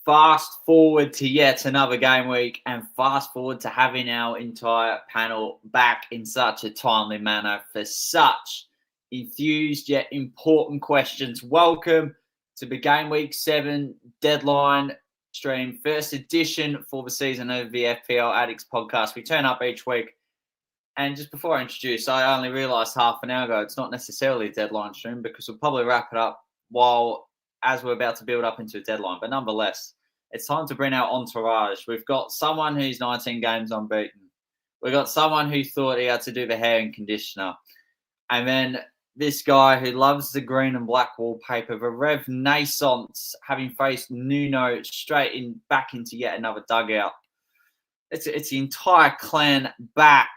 fast forward to yet another game week and fast forward to having our entire panel back in such a timely manner for such enthused yet important questions. Welcome to the Gameweek 7 deadline stream, first edition for the season of the FPL Addicts podcast. We turn up each week. And just before I introduce, I only realised half an hour ago it's not necessarily a deadline stream because we'll probably wrap it up as we're about to build up into a deadline. But nonetheless, it's time to bring our entourage. We've got someone who's 19 games unbeaten. We've got someone who thought he had to do the hair and conditioner. And then this guy who loves the green and black wallpaper, the Renaissance, having faced Nuno back into yet another dugout. It's the entire clan back.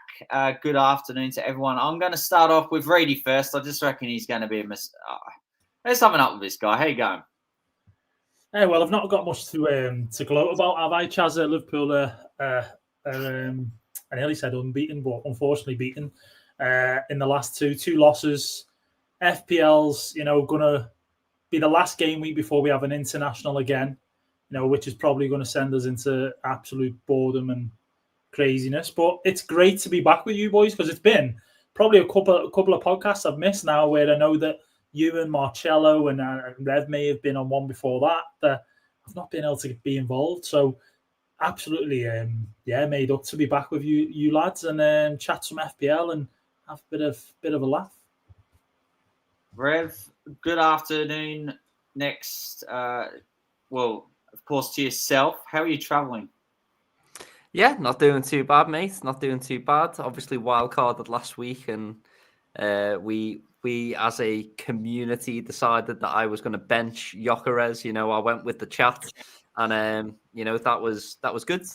Good afternoon to everyone. I'm going to start off with Reidy first. I just reckon he's going to be there's something up with this guy. How you going? Hey, well, I've not got much to gloat about, have I? Chaza, Liverpool I nearly said unbeaten, but unfortunately beaten in the last two losses. FPL's, going to be the last game week before we have an international again, which is probably going to send us into absolute boredom and craziness. But it's great to be back with you boys because it's been probably a couple of podcasts I've missed now where I know that you and Marcello and Rev may have been on one before that I've not been able to be involved. So absolutely, made up to be back with you lads and chat some FPL and have a bit of a laugh. Rev, good afternoon. Next, of course, to yourself. How are you travelling? Yeah, not doing too bad, mate. Not doing too bad. Obviously, wildcarded last week, and we as a community decided that I was going to bench Gyökeres. I went with the chat, and that was good.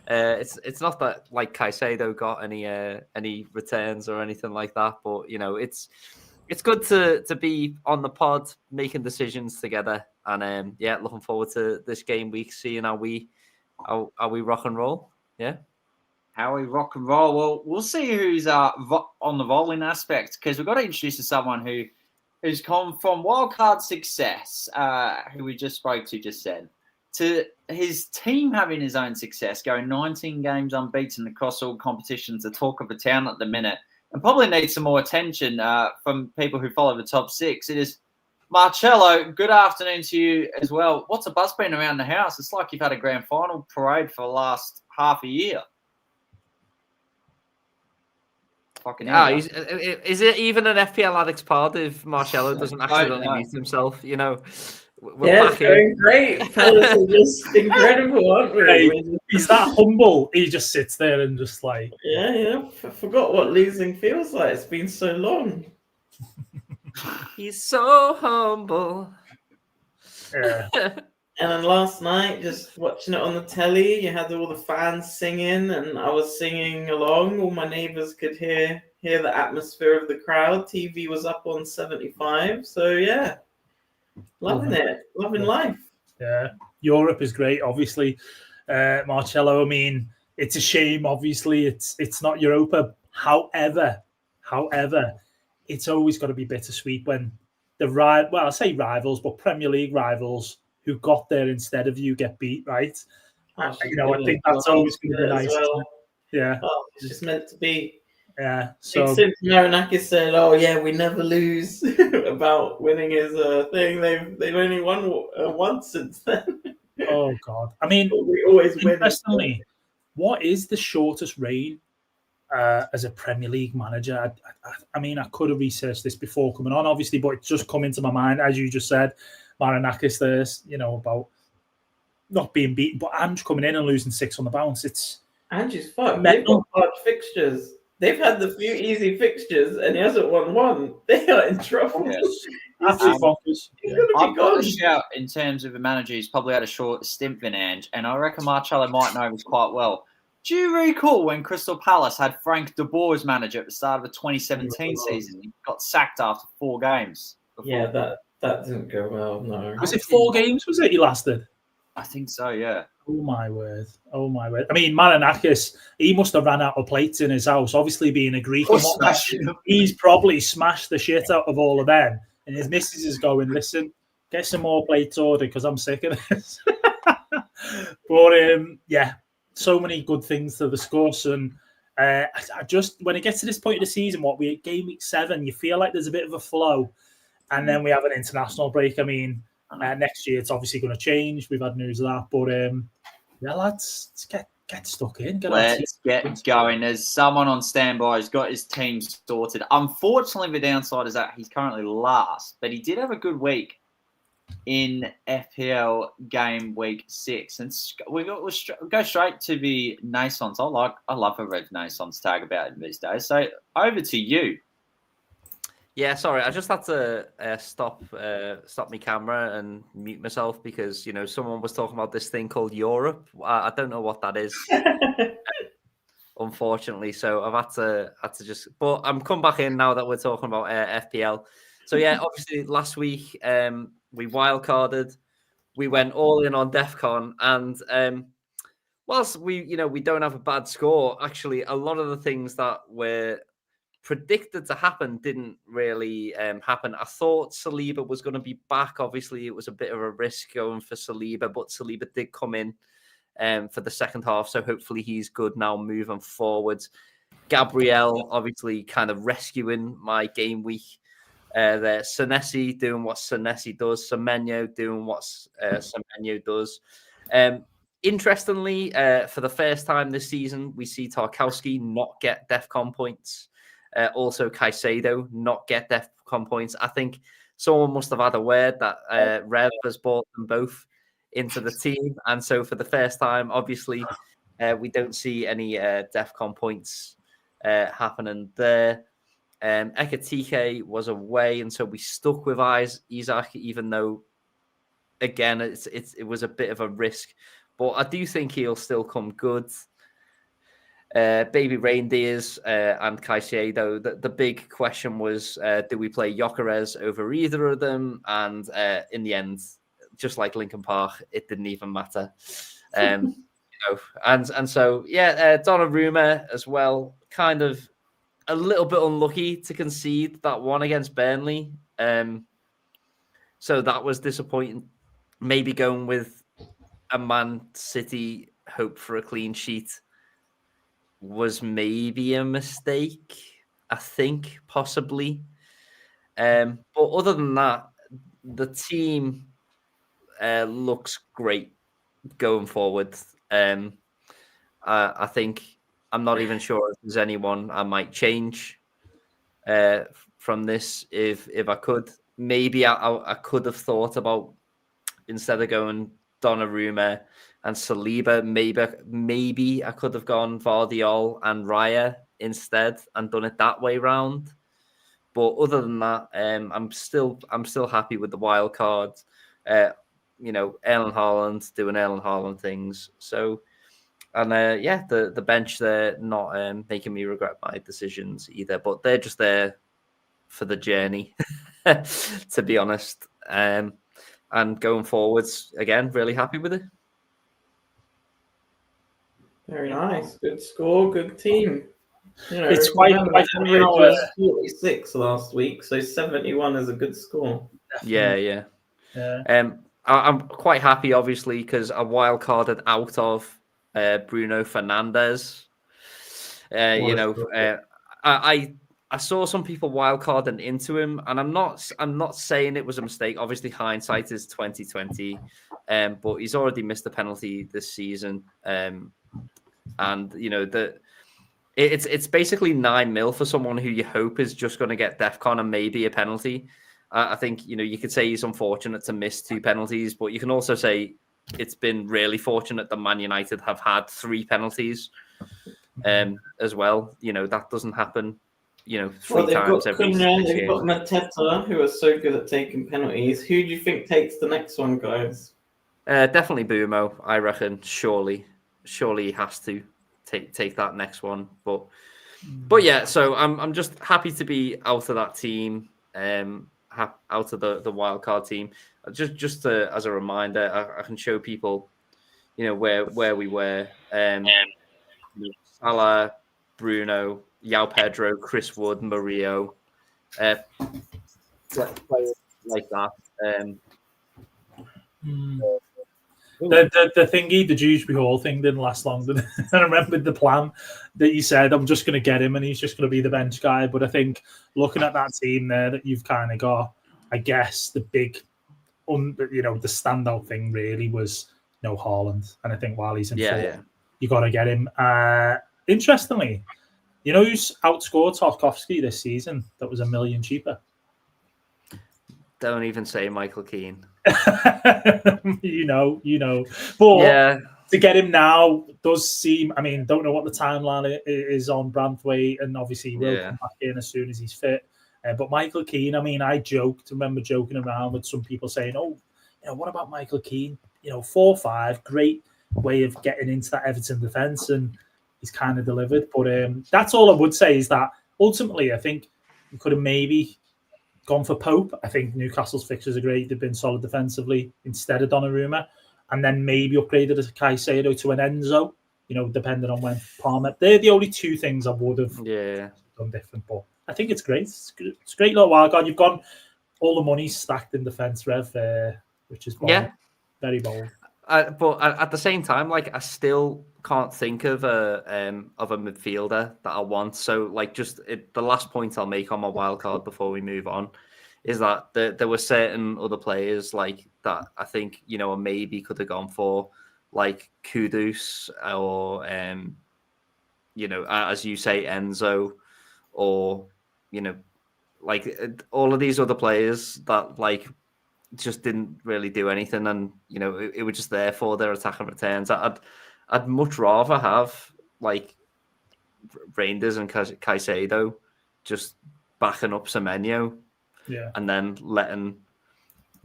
It's not that like Caicedo got any returns or anything like that, but it's good to be on the pod making decisions together, and looking forward to this game week, seeing how we rock and roll. Yeah. How we rock and roll. Well, we'll see who's on the rolling aspect because we've got to introduce someone who's come from wildcard success, who we just spoke to just said, to his team having his own success, going 19 games unbeaten across all competitions, the talk of the town at the minute, and probably needs some more attention from people who follow the top six. It is Marcello. Good afternoon to you as well. What's the buzz been around the house? It's like you've had a grand final parade for the last half a year. Is it even an FPL Addicts pod if Marcello doesn't accidentally mute himself? It's going great. Fellas are just incredible, aren't we? He's that humble. He just sits there and just like... Yeah. I forgot what losing feels like. It's been so long. He's so humble. Yeah. And then last night, just watching it on the telly, you had all the fans singing, and I was singing along. All my neighbours could hear the atmosphere of the crowd. TV was up on 75, so yeah, loving it, loving life. Yeah, Europe is great, obviously. Marcello, I mean, it's a shame. Obviously, it's not Europa. However, it's always got to be bittersweet when I say rivals, but Premier League rivals who got there instead of you get beat, right? I think that's always going to be nice. Well. Yeah. It's just meant to be. Yeah. So since Marinakis said, "Oh yeah, we never lose," about winning his thing, they've only won once since then. Oh God! I mean, we always win. Interestingly, what is the shortest reign as a Premier League manager? I mean, I could have researched this before coming on, obviously, but it's just come into my mind as you just said. Marinakis, there's about not being beaten, but Ange coming in and losing 6 on the bounce. It's Ange's fucked. They've got hard fixtures. They've had the few easy fixtures, and he hasn't won one. They are in trouble. Yes. Absolutely bonkers. I've got a shout in terms of a manager who's probably had a short stint than Ange, and I reckon Marcello might know this quite well. Do you recall when Crystal Palace had Frank de Boer as manager at the start of the 2017 season? He got sacked after 4 games. Yeah, that didn't go well, no. Was it 4 games, was it, he lasted? I think so, yeah. Oh, my word. I mean, Marinakis, he must have ran out of plates in his house, obviously being a Greek. He's probably smashed the shit out of all of them. And his missus is going, listen, get some more plates ordered because I'm sick of this. But yeah, so many good things to discuss. And I just, when it gets to this point of the season, game week 7, you feel like there's a bit of a flow. And then we have an international break. I mean, next year it's obviously going to change. We've had news of that. But yeah, lads, let's get stuck in. Let's get going. There's someone on standby who's got his team sorted. Unfortunately, the downside is that he's currently last, but he did have a good week in FPL game week 6. And we'll go straight to the Naissance. I love a red Naissance tag about him these days. So over to you. Yeah, sorry, I just had to stop my camera and mute myself because someone was talking about this thing called Europe. I don't know what that is, unfortunately. So I've had to just. But I'm come back in now that we're talking about FPL. So yeah, obviously last week we wildcarded, we went all in on DEFCON, and whilst we don't have a bad score, actually a lot of the things that were predicted to happen didn't really happen. I thought Saliba was going to be back. Obviously, it was a bit of a risk going for Saliba, but Saliba did come in for the second half, so hopefully he's good now moving forward. Gabriel, obviously, kind of rescuing my game week. There, Senesi doing what Senesi does. Semenyo doing what Semenyo does. Interestingly, for the first time this season, we see Tarkowski not get DEFCON points. Also, Caicedo not get DEFCON points. I think someone must have had a word that Rev has brought them both into the team. And so for the first time, obviously, we don't see any DEFCON points happening there. Ekatike was away, and so we stuck with Isaac, even though, again, it was a bit of a risk. But I do think he'll still come good. Baby Reindeers and Caicedo. The big question was, do we play Gyökeres over either of them? And in the end, just like Lincoln Park, it didn't even matter. And so Donnarumma as well, kind of a little bit unlucky to concede that one against Burnley. So that was disappointing. Maybe going with a Man City hope for a clean sheet was maybe a mistake, I think, possibly. But other than that, the team looks great going forward. I think I'm not even sure if there's anyone I might change from this if I could. Maybe I could have thought about, instead of going Donnarumma and Saliba, maybe I could have gone Vardiol and Raya instead and done it that way round. But other than that, I'm still happy with the wild card. Erling Haaland doing Erling Haaland things. So, and the bench there not making me regret my decisions either. But they're just there for the journey, to be honest. And going forwards, again, really happy with it. Very nice. Good score. Good team. It's quite average was 46 last week, so 71 is a good score. Yeah. I'm quite happy, obviously, because I wildcarded out of Bruno Fernandes. I saw some people wildcarding into him, and I'm not saying it was a mistake. Obviously, hindsight is 2020, but he's already missed a penalty this season, and it's basically 9 mil for someone who you hope is just going to get DEFCON and maybe a penalty. I think you could say he's unfortunate to miss 2 penalties, but you can also say it's been really fortunate that Man United have had 3 penalties as well. That doesn't happen. 3 times every 6 years. They've got Mateta, who are so good at taking penalties. Who do you think takes the next one, guys? Definitely Bumo, I reckon. Surely he has to take that next one. But yeah, so I'm just happy to be out of that team, out of the wildcard team. Just as a reminder, I can show people, where we were. Salah, Bruno, Yao Pedro, Chris Wood, Murillo, players like that. The thingy, the Dewsbury Hall thing didn't last long. Did it? I remember the plan that you said, I'm just going to get him and he's just going to be the bench guy. But I think looking at that team there that you've kind of got, I guess the big, the standout thing really was Haaland. And I think while he's in form, you got to get him. Interestingly, who's outscored Tarkowski this season that was $1 million cheaper? Don't even say Michael Keane. you know. But to get him now does seem, don't know what the timeline is on Branthwaite, and obviously he will come back in as soon as he's fit. But Michael Keane, I remember joking around with some people saying, what about Michael Keane? 4-5, great way of getting into that Everton defence, and he's kind of delivered. But that's all I would say is that ultimately I think we could have maybe gone for Pope. I think Newcastle's fixtures are great. They've been solid defensively instead of Donnarumma, and then maybe upgraded a Caicedo to an Enzo, depending on when Palmer. They're the only two things I would have done different. But I think it's great. It's a great little wildcard. You've got all the money stacked in defence, Rev, which is bold. Very bold. But at the same time, I still can't think of a midfielder that I want. So, the last point I'll make on my wildcard before we move on is that there were certain other players that I think maybe could have gone for, like Kudus or as you say, Enzo, or all of these other players that just didn't really do anything, and it was just there for their attack and returns. I'd much rather have Reinders and Caicedo just backing up Semenyo, and then letting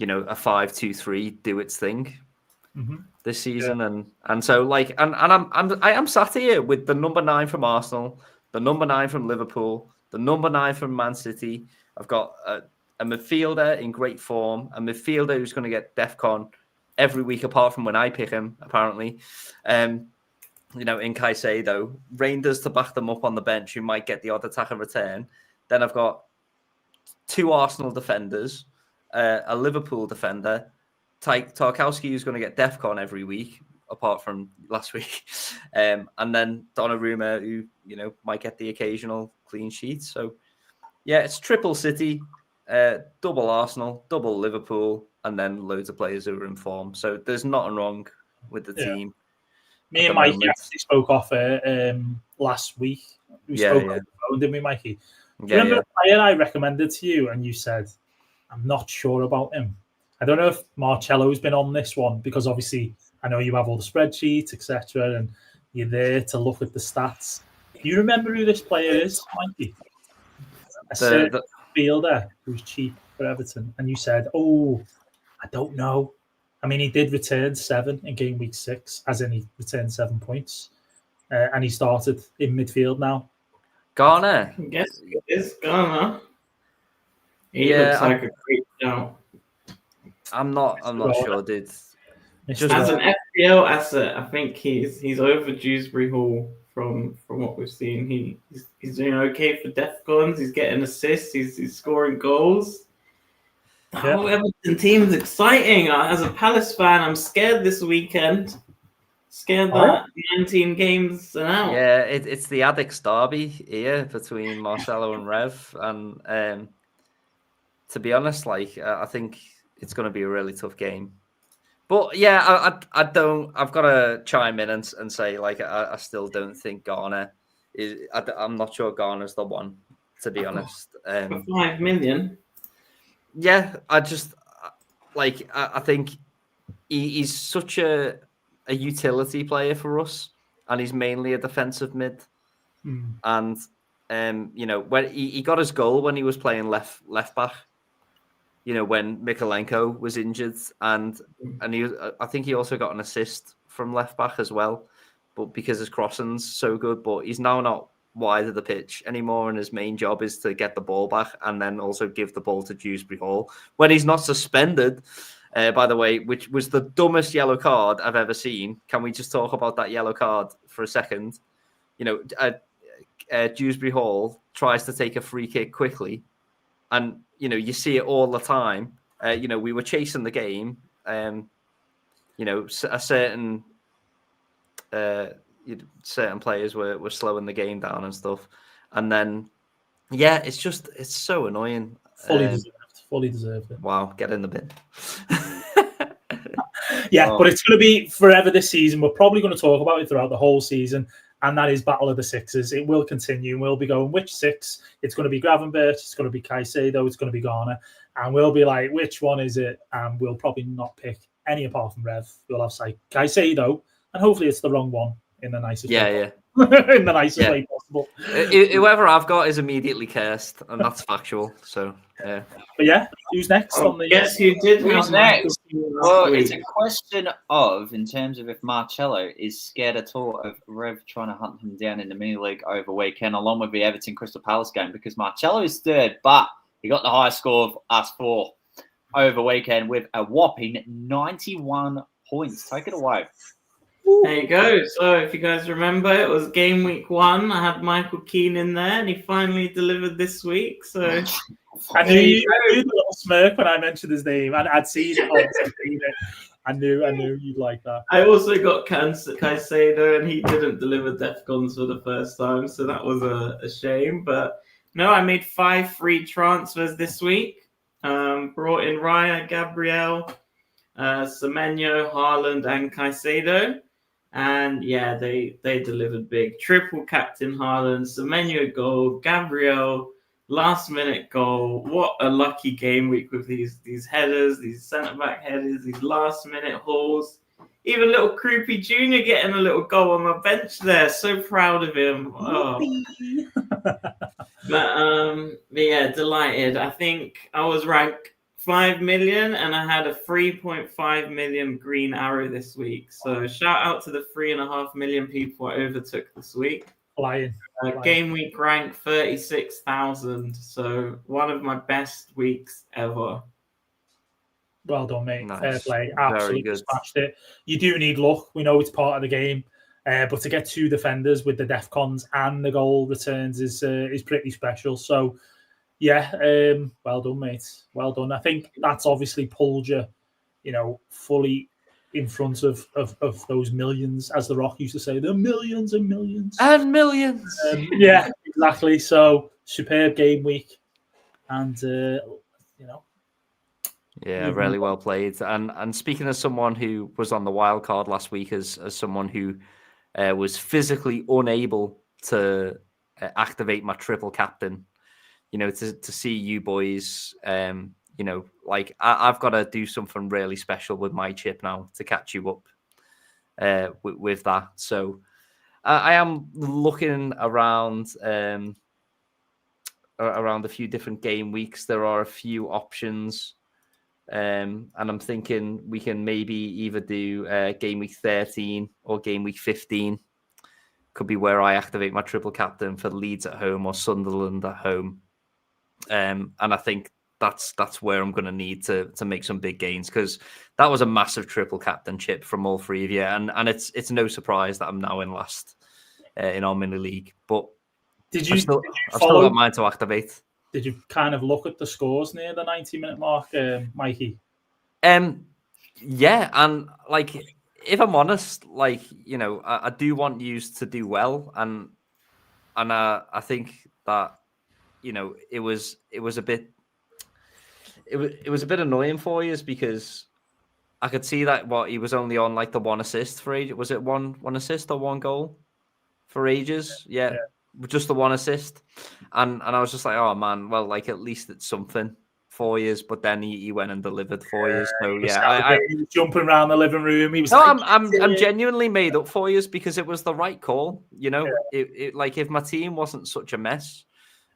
a 5-2-3 do its thing this season, and so I am sat here with the number 9 from Arsenal, the number 9 from Liverpool, the number 9 from Man City. I've got a midfielder in great form, a midfielder who's going to get DEFCON every week, apart from when I pick him, apparently. In Caicedo, Reinders to back them up on the bench, who might get the odd attack and return. Then I've got 2 Arsenal defenders, a Liverpool defender, Tarkowski, who's going to get DEFCON every week, apart from last week, and then Donnarumma, who might get the occasional clean sheet. So it's triple City, double Arsenal, double Liverpool, and then loads of players who are in form. So there's nothing wrong with the team. Me and Mikey actually spoke off last week. We spoke on the phone, didn't we, Mikey? Remember the player I recommended to you, and you said, I'm not sure about him. I don't know if Marcello's been on this one, because obviously I know you have all the spreadsheets, etc., and you're there to look at the stats. Do you remember who this player is, Mikey? A certain fielder who's cheap for Everton, and you said, I don't know. He did return 7 in game week 6, as in he returned 7 points, and he started in midfield now. Garner. Yes, it is Garner. He looks like a great shout. I'm not sure, dude. Just as an FPL asset, I think he's over Dewsbury Hall from what we've seen. He's doing okay for DEFCONs. He's getting assists. He's scoring goals. The whole Everton team is exciting. As a Palace fan, I'm scared this weekend. Scared that 19 games and out. Yeah, it's the Addicts derby here between Marcello and Rev, and to be honest, I think it's going to be a really tough game. But I don't. I've got to chime in and say I still don't think Garner is. I'm not sure Garner's the one, to be honest. For 5 million. Yeah, I just I think he's such a utility player for us, and he's mainly a defensive mid. And when he got his goal when he was playing left back. When Mikolenko was injured, and I think he also got an assist from left back as well, but because his crossing's so good. But he's now not wide of the pitch anymore, and his main job is to get the ball back and then also give the ball to Dewsbury Hall when he's not suspended. By the way, which was the dumbest yellow card I've ever seen. Can we just talk about that yellow card for a second? Dewsbury Hall tries to take a free kick quickly, and you see it all the time. We were chasing the game, a certain certain players were slowing the game down and stuff, and then it's so annoying. Fully deserved it. Wow, get in the bin. But it's going to be forever this season. We're probably going to talk about it throughout the whole season, and that is Battle of the Sixes. It will continue. We'll be going, which six? It's going to be Gravenberch, it's going to be Caicedo, it's going to be Garner, and we'll be like, which one is it? And we'll probably not pick any apart from Rev. We'll have Caicedo, and hopefully it's the wrong one in the nicest way. In the nicest way possible. Whoever I've got is immediately cursed, and that's factual. So yeah. But who's next on the? Yes, you did. Who's next? Well, it's a question of, in terms of if Marcello is scared at all of Rev trying to hunt him down in the mini league over weekend, along with the Everton Crystal Palace game, because Marcello is third, but he got the highest score of us four over weekend with a whopping 91 points. Take it away. There you go. So if you guys remember, it was game week 1. I had Michael Keane in there, and he finally delivered this week. So I knew you a little smirk when I mentioned his name, and I'd seen it. I knew you'd like that. I also got Caicedo, and he didn't deliver Defcons for the first time, so that was a shame. But no, I made 5 free transfers this week. Brought in Raya, Gabriel, Semenyo, Haaland, and Caicedo. And they delivered big. Triple captain Haaland, Semenyo goal, Gabriel last minute goal. What a lucky game week with these headers, these centre back headers, these last minute hauls. Even little Croupy Jr. getting a little goal on my bench there. So proud of him. Oh. But delighted. I think I was ranked 5 million, and I had a 3.5 million green arrow this week. So shout out to the 3.5 million people I overtook this week. Flying. Game week rank 36,000. So one of my best weeks ever. Well done, mate. Nice. Fair play. Absolutely smashed it. You do need luck. We know it's part of the game. But to get 2 defenders with the Defcons and the goal returns is pretty special. So, well done, mate. Well done. I think that's obviously pulled you, fully in front of those millions, as The Rock used to say, the millions and millions. And millions. Exactly. So, superb game week. And, Yeah, really well played. And speaking as someone who was on the wild card last week, as someone who was physically unable to activate my triple captain, to see you boys, I've got to do something really special with my chip now to catch you up with that. So I am looking around a few different game weeks. There are a few options. And I'm thinking we can maybe either do game week 13 or game week 15. Could be where I activate my triple captain for Leeds at home or Sunderland at home. And I think that's where I'm going to need to make some big gains, because that was a massive triple captain chip from all 3 of you. And it's no surprise that I'm now in last in our mini league. But I've still got mine to activate. Did you kind of look at the scores near the 90-minute mark, Mikey? Yeah, and if I'm honest, I do want you to do well, and I think that it was a bit annoying for you, because I could see that he was only on the 1 assist for ages. Was it one assist or 1 goal for ages? Yeah. Just the 1 assist, and I was just like, oh man, well, at least it's something for you. But then he went and delivered for you. So he was jumping around the living room. He was I'm genuinely made up for you, because it was the right call. If my team wasn't such a mess,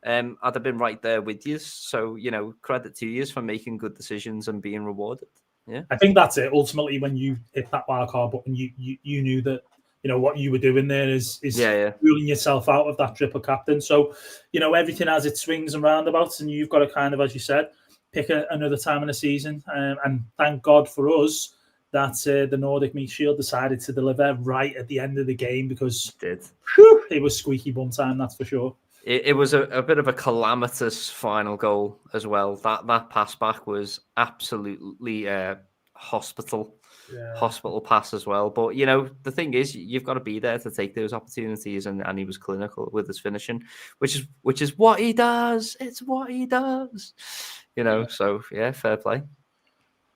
I'd have been right there with you. So credit to you for making good decisions and being rewarded. Yeah, I think that's it. Ultimately, when you hit that wildcard button, you knew that. What you were doing there is ruling yourself out of that triple captain. So, everything has its swings and roundabouts, and you've got to kind of, as you said, pick another time in the season. And thank God for us that the Nordic Meat Shield decided to deliver right at the end of the game, because it was squeaky bum time, that's for sure. It was a bit of a calamitous final goal as well. That pass back was absolutely hospital. hospital pass as well. But you know, the thing is, you've got to be there to take those opportunities, and he was clinical with his finishing, which is what he does. It's what he does. You know, so yeah, fair play.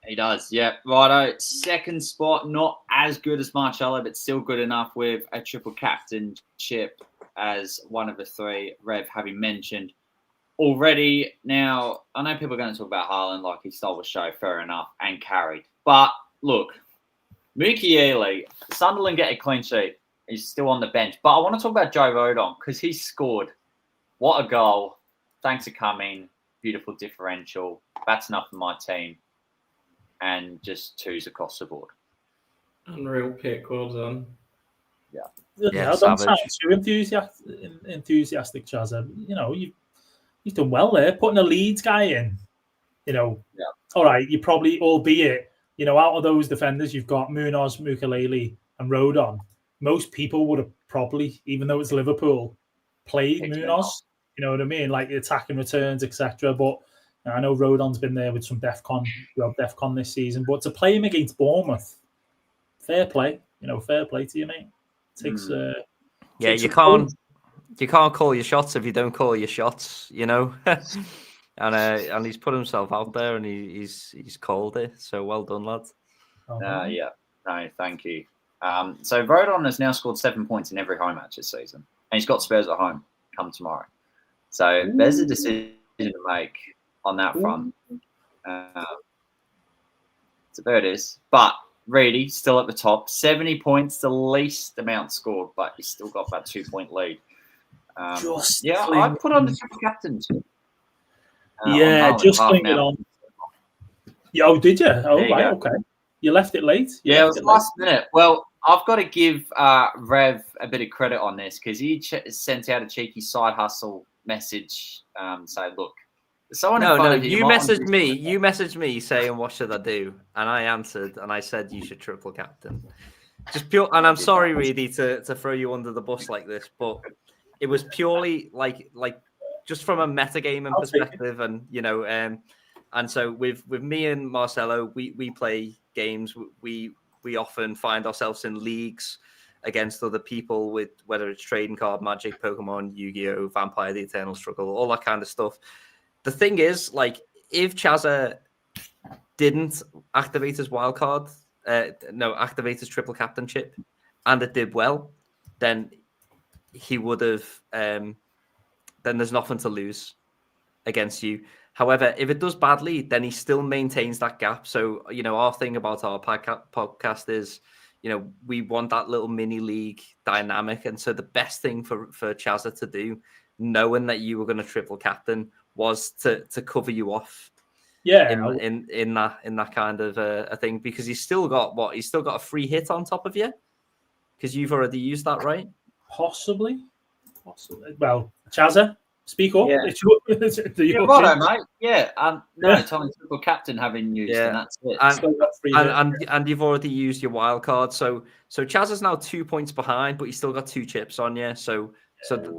He does, yeah. Righto. Second spot, not as good as Marcello, but still good enough with a triple captainship as one of the three. Rev, having mentioned already. Now, I know people are going to talk about Haaland like he stole the show, fair enough, and carried. But look, Mukiele, Sunderland get a clean sheet. He's still on the bench. But I want to talk about Joe Rodon because he scored. What a goal. Thanks for coming. Beautiful differential. That's enough for my team. And just twos across the board. Unreal pick, well done. Yeah. I don't sound too enthusiastic, Chaza. You know, you've done well there, putting a Leeds guy in. You know, all right, you probably, albeit, you know, out of those defenders, you've got Munoz, Mukelele, and Rodon. Most people would have probably, even though it's Liverpool, played Munoz. You know what I mean? Like attacking returns, etc. But I know Rodon's been there with some DEFCON this season. But to play him against Bournemouth, fair play. You know, fair play to you, mate. Takes you can't call your shots if you don't call your shots. You know. And he's put himself out there, and he's called it. So well done, lads. Yeah, no, thank you. So Rodon has now scored 7 points in every home match this season, and he's got Spurs at home come tomorrow. So there's a decision to make on that front. So there it is. But Reidy still at the top, 70 points, the least amount scored, but he's still got that 2-point lead. I put on the triple captainship. Just clinging on. Oh, did you? Oh, right, okay. You left it late? It was last minute. Well, I've got to give Rev a bit of credit on this because he sent out a cheeky side hustle message saying, look, someone you messaged me saying, what should I do? And I answered, and I said, you should triple captain. Just pure, and I'm sorry, Reidy, to throw you under the bus like this, but it was purely like just from a metagaming perspective, and you know, and so with me and Marcello, we play games. We often find ourselves in leagues against other people with whether it's trading card magic, Pokemon, Yu-Gi-Oh, Vampire: The Eternal Struggle, all that kind of stuff. The thing is, like, if Chaza didn't activate his wildcard, activate his triple captainship, and it did well, then he would have. Then there's nothing to lose against you. However, if it does badly, then he still maintains that gap. So, you know, our thing about our podcast is, you know, we want that little mini league dynamic. And so the best thing for Chaza to do, knowing that you were going to triple captain, was to cover you off. Yeah. In that kind of a thing, because he's still got a free hit on top of you because you've already used that, right? Possibly. Well, Chaza, speak up. Yeah. Righto, mate. Yeah. It's only triple captain having used, and that's it. And you've already used your wild card. So Chaza's now 2 points behind, but he's still got 2 chips on you. So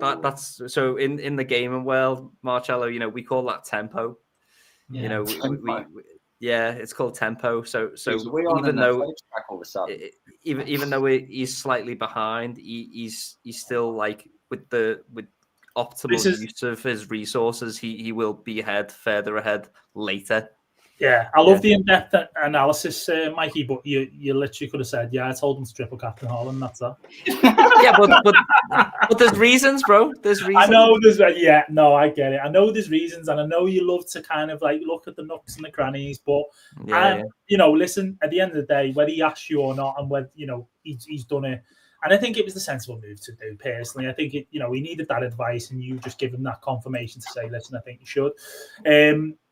that's in the gaming world, Marcello, you know, we call that tempo. You know, it's called tempo. So even though he's slightly behind, he's still like with optimal use of his resources, he will be further ahead later. Yeah, I love the in-depth analysis, Mikey, but you literally could have said, I told him to triple captain Haaland, that's that. Yeah, but there's reasons, bro. There's reasons. I know I get it. I know there's reasons, and I know you love to kind of like look at the nooks and the crannies, but you know, listen, at the end of the day, whether he asks you or not, and whether, you know, he's done it. And I think it was the sensible move to do, personally. I think, he needed that advice, and you just give him that confirmation to say, listen, I think you should.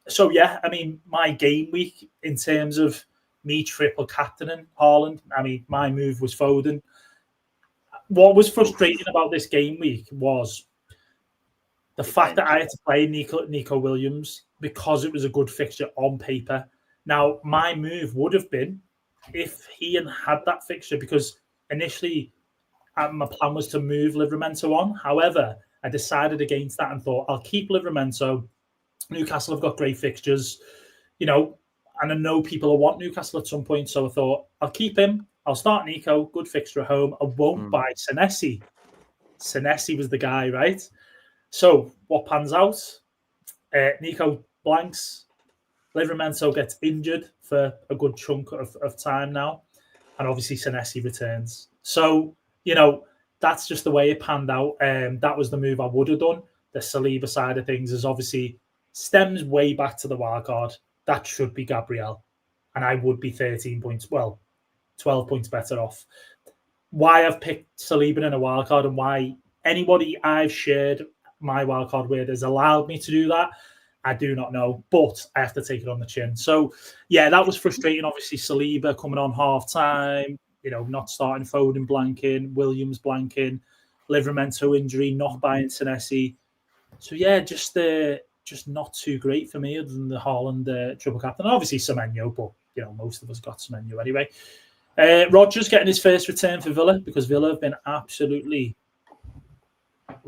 So, I mean, my game week in terms of me triple captaining Haaland, I mean, my move was Foden. What was frustrating about this game week was the fact that I had to play Nico Williams because it was a good fixture on paper. Now, my move would have been if he had that fixture, because initially my plan was to move Livramento on. However, I decided against that and thought I'll keep Livramento. Newcastle have got great fixtures. You know, And I know people will want Newcastle at some point, so I thought I'll keep him. I'll start Nico, good fixture at home. I won't buy Senesi. Senesi was the guy, right? So what pans out? Nico blanks. Livramento gets injured for a good chunk of time now. And obviously Senesi returns. So, that's just the way it panned out. That was the move I would have done. The Saliba side of things is obviously stems way back to the wildcard. That should be Gabriel. And I would be 13 points, 12 points better off. Why I've picked Saliba in a wildcard and why anybody I've shared my wildcard with has allowed me to do that, I do not know, but I have to take it on the chin. So, yeah, that was frustrating. Obviously, Saliba coming on half-time, not starting Foden blanking, Williams blanking, Livramento injury, not buying Senesi. So, yeah, just not too great for me other than the Haaland triple captain. Obviously, Semenyo, but, most of us got Semenyo anyway. Rodgers getting his first return for Villa because Villa have been absolutely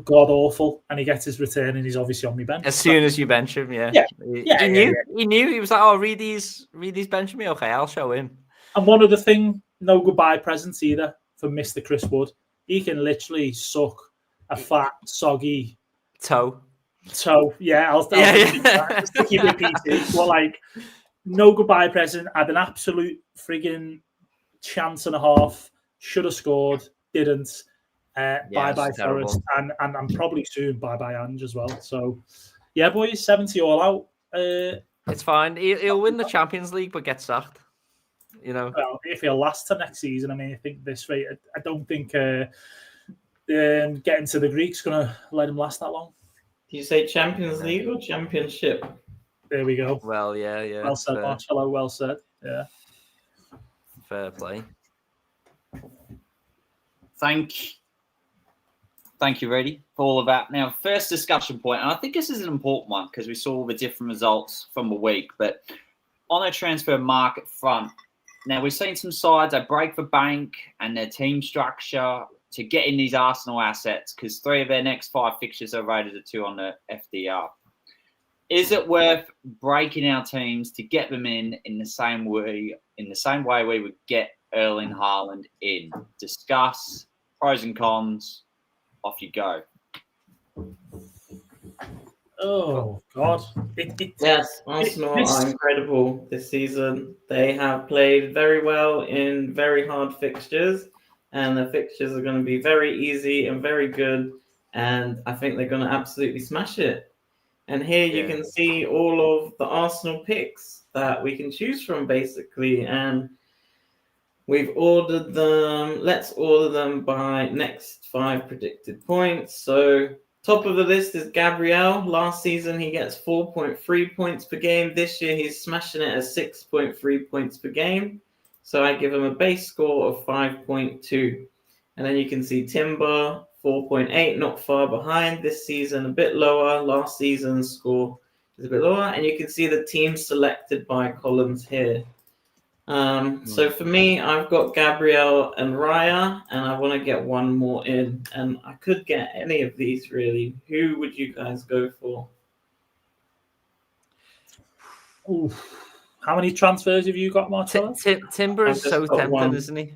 god awful, and he gets his return, and he's obviously on my bench. As soon as you bench him, yeah. He knew. He was like, "Oh, Reidy's benching me. Okay, I'll show him." And one other thing, no goodbye presents either for Mr. Chris Wood. He can literally suck a fat, soggy toe. Yeah, I'll just to keep it PC. But no goodbye present. Had an absolute frigging chance and a half. Should have scored. Didn't. Bye-bye Forest, and I'm probably soon bye-bye Ange as well. So, yeah, boys, 70 all out. It's fine. He'll win the Champions League, but get sacked. Well, if he'll last to next season, I think this rate, I don't think getting to the Greek's going to let him last that long. Do you say Champions League or Championship? There we go. Well, yeah. Well said, Marcello. Well said. Yeah. Fair play. Thank you, Reidy, for all of that. Now, first discussion point, and I think this is an important one because we saw all the different results from the week, but on a transfer market front, now we've seen some sides that break the bank and their team structure to get in these Arsenal assets because 3 of their next 5 fixtures are rated at 2 on the FDR. Is it worth breaking our teams to get them in the same way we would get Erling Haaland in? Discuss pros and cons. Off you go. Oh, God. Yes, Arsenal are incredible this season. They have played very well in very hard fixtures, and the fixtures are going to be very easy and very good, and I think they're going to absolutely smash it. And here you can see all of the Arsenal picks that we can choose from, basically, and we've ordered them. Let's order them by next 5 predicted points. So top of the list is Gabriel. Last season, he gets 4.3 points per game. This year, he's smashing it at 6.3 points per game. So I give him a base score of 5.2. And then you can see Timber, 4.8, not far behind. This season, a bit lower. Last season's score is a bit lower. And you can see the teams selected by columns here. So for me, I've got Gabriel and Raya, and I want to get one more in. And I could get any of these, really. Who would you guys go for? Oof. How many transfers have you got, Marcello? Timber is so tempting, isn't he?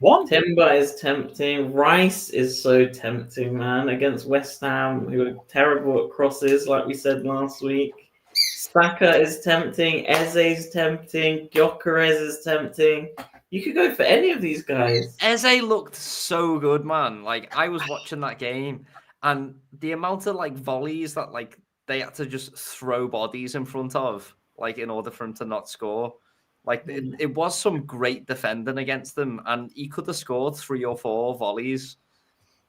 What? Timber is tempting. Rice is so tempting, man. Against West Ham, who are terrible at crosses, like we said last week. Saka is tempting. Eze is tempting. Gyökeres is tempting. You could go for any of these guys. Eze looked so good, man. I was watching that game, and the amount of volleys that they had to just throw bodies in front of, in order for him to not score. It was some great defending against them, and he could have scored 3 or 4 volleys.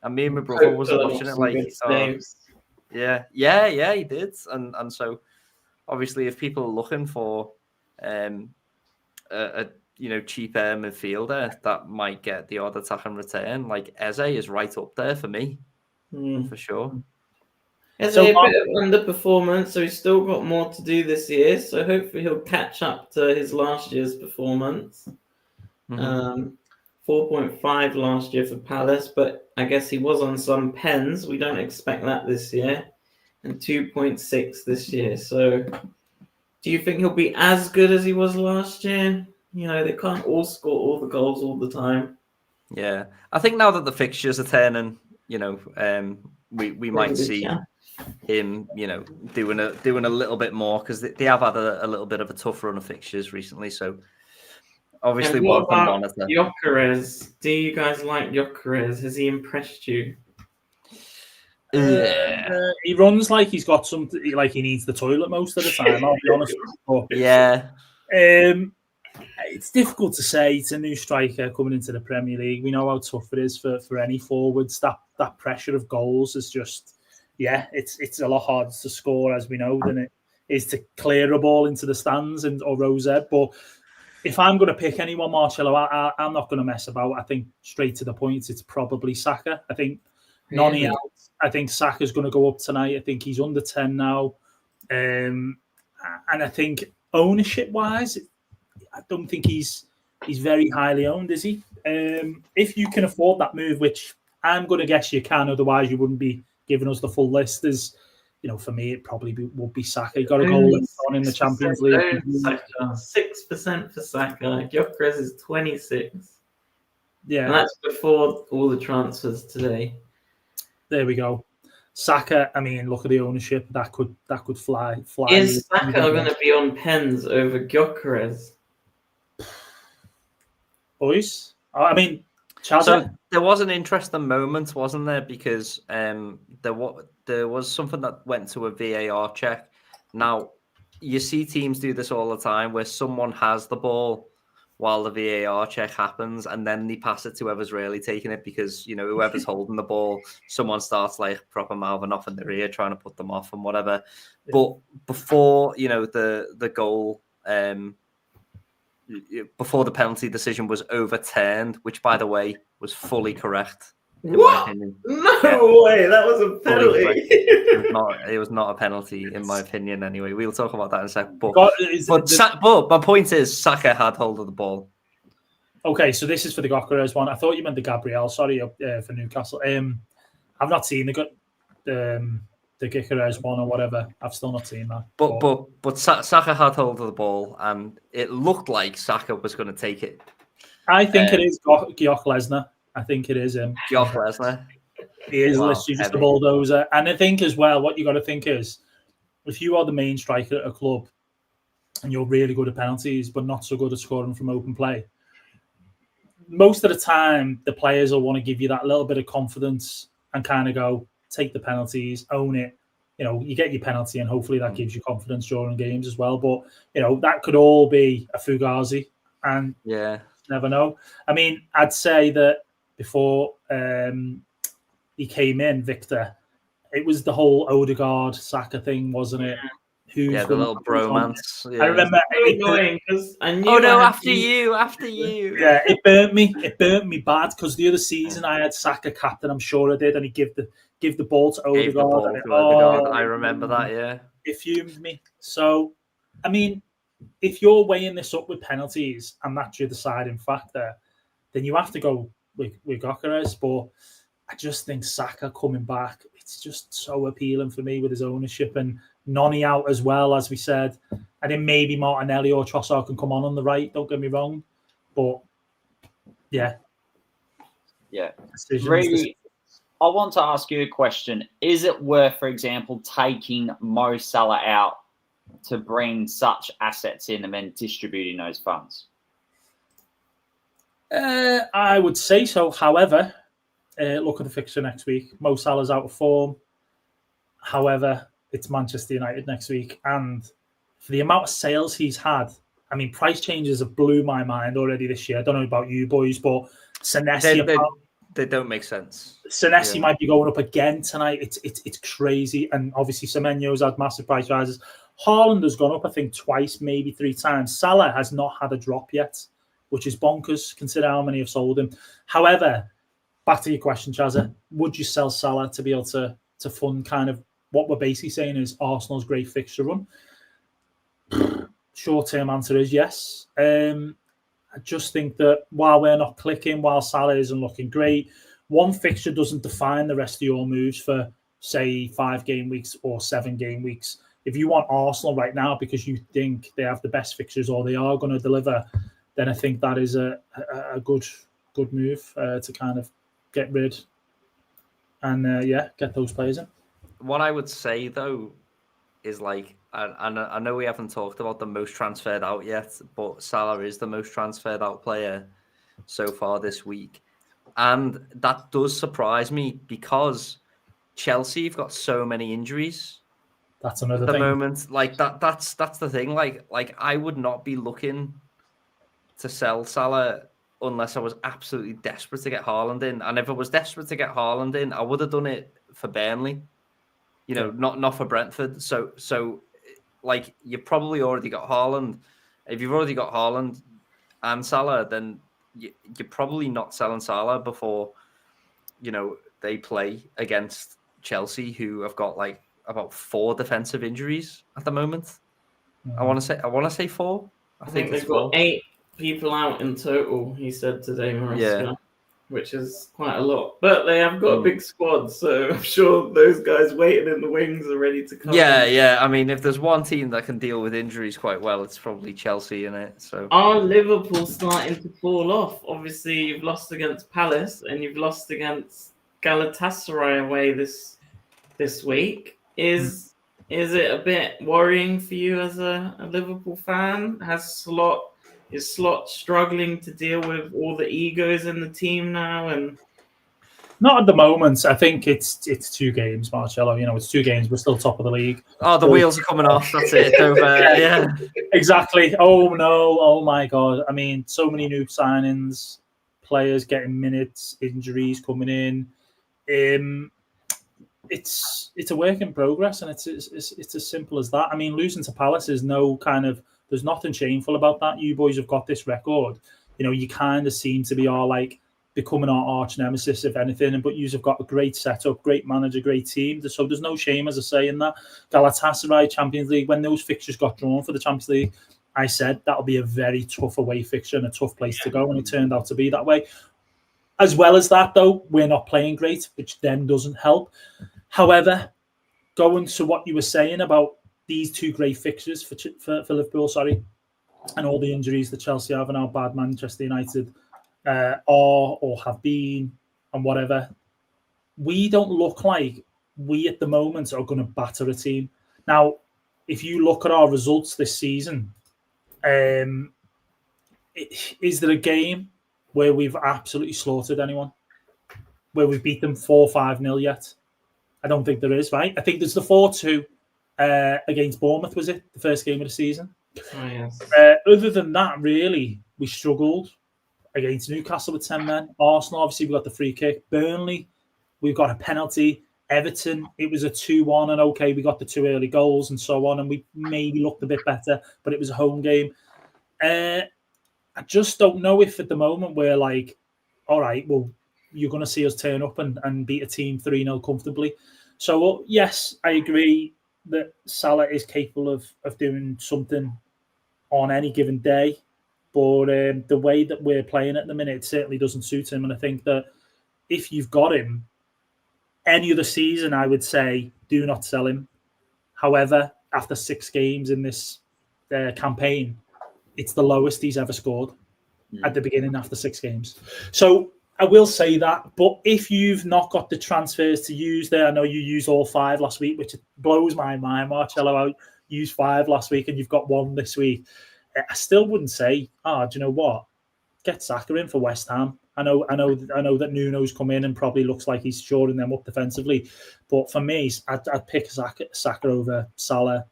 And me and my brother was watching it yeah, he did. And so obviously, if people are looking for a cheaper midfielder that might get the odd attack and return, Eze is right up there for me, for sure. Eze a bit of underperformance, so he's still got more to do this year. So hopefully he'll catch up to his last year's performance. 4.5 last year for Palace, but I guess he was on some pens. We don't expect that this year. And 2.6 this year. So Do you think he'll be as good as he was last year? You know, they can't all score all the goals all the time. Yeah, I think now that the fixtures are turning, you know, we might see him, you know, doing a little bit more because they have had a little bit of a tough run of fixtures recently. So obviously, and what one to about monitor. Gyökeres? Do you guys like Gyökeres? Has he impressed you? He runs like he's got something, like he needs the toilet most of the time. I'll be honest. But, Yeah. It's difficult to say. It's a new striker coming into the Premier League. We know how tough it is for any forwards. That pressure of goals is just, it's a lot harder to score, as we know, than it is to clear a ball into the stands or Rosette. But if I'm going to pick anyone, Marcello, I'm not going to mess about. I think straight to the point, it's probably Saka. I think Noni out. I think Saka's going to go up tonight. I think he's under 10 now. And I think ownership-wise, I don't think he's very highly owned, is he? If you can afford that move, which I'm going to guess you can, otherwise you wouldn't be giving us the full list. Is, you know, for me, it probably would be Saka. He got a goal on in the Champions League. 6% for Saka. Gyökeres is 26. Yeah, and that's before all the transfers today. There we go. Saka, I mean, look at the ownership. That could fly. Is Saka going to be on pens over Gyökeres? Boys, I mean, Chaza. So there was an interesting moment, wasn't there? Because there was something that went to a VAR check. Now, you see teams do this all the time where someone has the ball while the VAR check happens, and then they pass it to whoever's really taking it, because, you know, whoever's holding the ball, someone starts like proper mouthing off in their ear, trying to put them off and whatever. Yeah. But before, you know, the goal, before the penalty decision was overturned, which, by the way, was fully correct. What? No way! That was a penalty. It was not a penalty, in my opinion. Anyway, we'll talk about that in a second. But my point is, Saka had hold of the ball. Okay, so this is for the Gyökeres one. I thought you meant the Gabriel. Sorry, for Newcastle. I've not seen the Gyökeres one or whatever. I've still not seen that. But Saka had hold of the ball, and it looked like Saka was going to take it. I think it is Gyökeres. I think it is him. Lesnar. He is literally just a bulldozer. And I think as well, what you got to think is, if you are the main striker at a club and you're really good at penalties, but not so good at scoring from open play, most of the time, the players will want to give you that little bit of confidence and kind of go, take the penalties, own it. You know, you get your penalty and hopefully that gives you confidence during games as well. But, you know, that could all be a Fugazi. And never know. I mean, I'd say that before he came in, Victor, it was the whole Odegaard Saka thing, wasn't it? The little bromance. I remember. After you. Yeah, it burnt me. It burnt me bad because the other season I had Saka captain. I'm sure I did, and he give the ball to Odegaard. I remember that. Yeah, it fumed me. So, I mean, if you're weighing this up with penalties and that's your deciding factor, then you have to go with Gyökeres. But I just think Saka coming back, it's just so appealing for me with his ownership and Noni out as well, as we said. I think maybe Martinelli or Trossard can come on the right, don't get me wrong. But, yeah. Reidy, I want to ask you a question. Is it worth, for example, taking Mo Salah out to bring such assets in and then distributing those funds? I would say so. However, look at the fixture next week. Mo Salah's out of form. However, it's Manchester United next week. And for the amount of sales he's had, I mean, price changes have blew my mind already this year. I don't know about you boys, but Senesi... They don't make sense. Senesi might be going up again tonight. It's crazy. And obviously, Semenyo's had massive price rises. Haaland has gone up, I think, twice, maybe 3 times. Salah has not had a drop yet, which is bonkers. Consider how many have sold him. However, back to your question, Chaza, would you sell Salah to be able to fund kind of what we're basically saying is Arsenal's great fixture run? Short-term answer is yes. I just think that while we're not clicking, while Salah isn't looking great, one fixture doesn't define the rest of your moves for, say, 5 game weeks or 7 game weeks. if you want Arsenal right now because you think they have the best fixtures or they are going to deliver, then I think that is a good move to kind of get rid and get those players in. What I would say though is like, I know we haven't talked about the most transferred out yet, but Salah is the most transferred out player so far this week. And that does surprise me because Chelsea have got so many injuries. That's another at the thing. moment. Like that's the thing. Like I would not be looking to sell Salah unless I was absolutely desperate to get Haaland in. And if I was desperate to get Haaland in, I would have done it for Burnley. You know, not for Brentford. So like you've probably already got Haaland. If you've already got Haaland and Salah, then you're probably not selling Salah before, you know, they play against Chelsea, who have got like about 4 defensive injuries at the moment. I want to say 4. I think they've got 8 people out in total. He said today, Marcello, which is quite a lot. But they have got a big squad, so I'm sure those guys waiting in the wings are ready to come. Yeah. I mean, if there's one team that can deal with injuries quite well, it's probably Chelsea, in it. So are Liverpool starting to fall off? Obviously, you've lost against Palace and you've lost against Galatasaray away this week. Is it a bit worrying for you as a Liverpool fan? Is Slot struggling to deal with all the egos in the team now? And not at the moment. I think it's 2 games, Marcello. You know, it's 2 games. We're still top of the league. Oh, the wheels are coming off. That's it. It's over. Yeah, exactly. Oh no. Oh my God. I mean, so many new signings, players getting minutes, injuries coming in. It's a work in progress, and it's as simple as that. I mean, losing to Palace is no kind of. There's nothing shameful about that. You boys have got this record. You know, you kind of seem to be all like becoming our arch nemesis, if anything. But you've got a great setup, great manager, great team. So there's no shame, as I say, in that. Galatasaray, Champions League, when those fixtures got drawn for the Champions League, I said that'll be a very tough away fixture and a tough place to go, and it turned out to be that way. As well as that, though, we're not playing great, which then doesn't help. However, going to what you were saying about these 2 great fixtures for Liverpool, and all the injuries that Chelsea have and how bad Manchester United are or have been and whatever, we don't look like we at the moment are going to batter a team. Now, if you look at our results this season, is there a game where we've absolutely slaughtered anyone? Where we've beat them 4-5-0 yet? I don't think there is, right? I think there's the 4-2 against Bournemouth, was it? The first game of the season. Oh, yes. Other than that, really, we struggled against Newcastle with 10 men. Arsenal, obviously, we got the free kick. Burnley, we've got a penalty. Everton, it was a 2-1, and okay, we got the 2 early goals and so on, and we maybe looked a bit better, but it was a home game. I just don't know if at the moment we're like, all right, well, you're going to see us turn up and beat a team 3-0 comfortably. So, yes, I agree that Salah is capable of doing something on any given day. But the way that we're playing at the minute certainly doesn't suit him. And I think that if you've got him, any other season, I would say do not sell him. However, after 6 games in this campaign, it's the lowest he's ever scored at the beginning after 6 games. So I will say that. But if you've not got the transfers to use there, I know you used all 5 last week, which blows my mind, Marcello. I used 5 last week and you've got 1 this week. I still wouldn't say, do you know what? Get Saka in for West Ham. I know that Nuno's come in and probably looks like he's shoring them up defensively. But for me, I'd pick Saka over Salah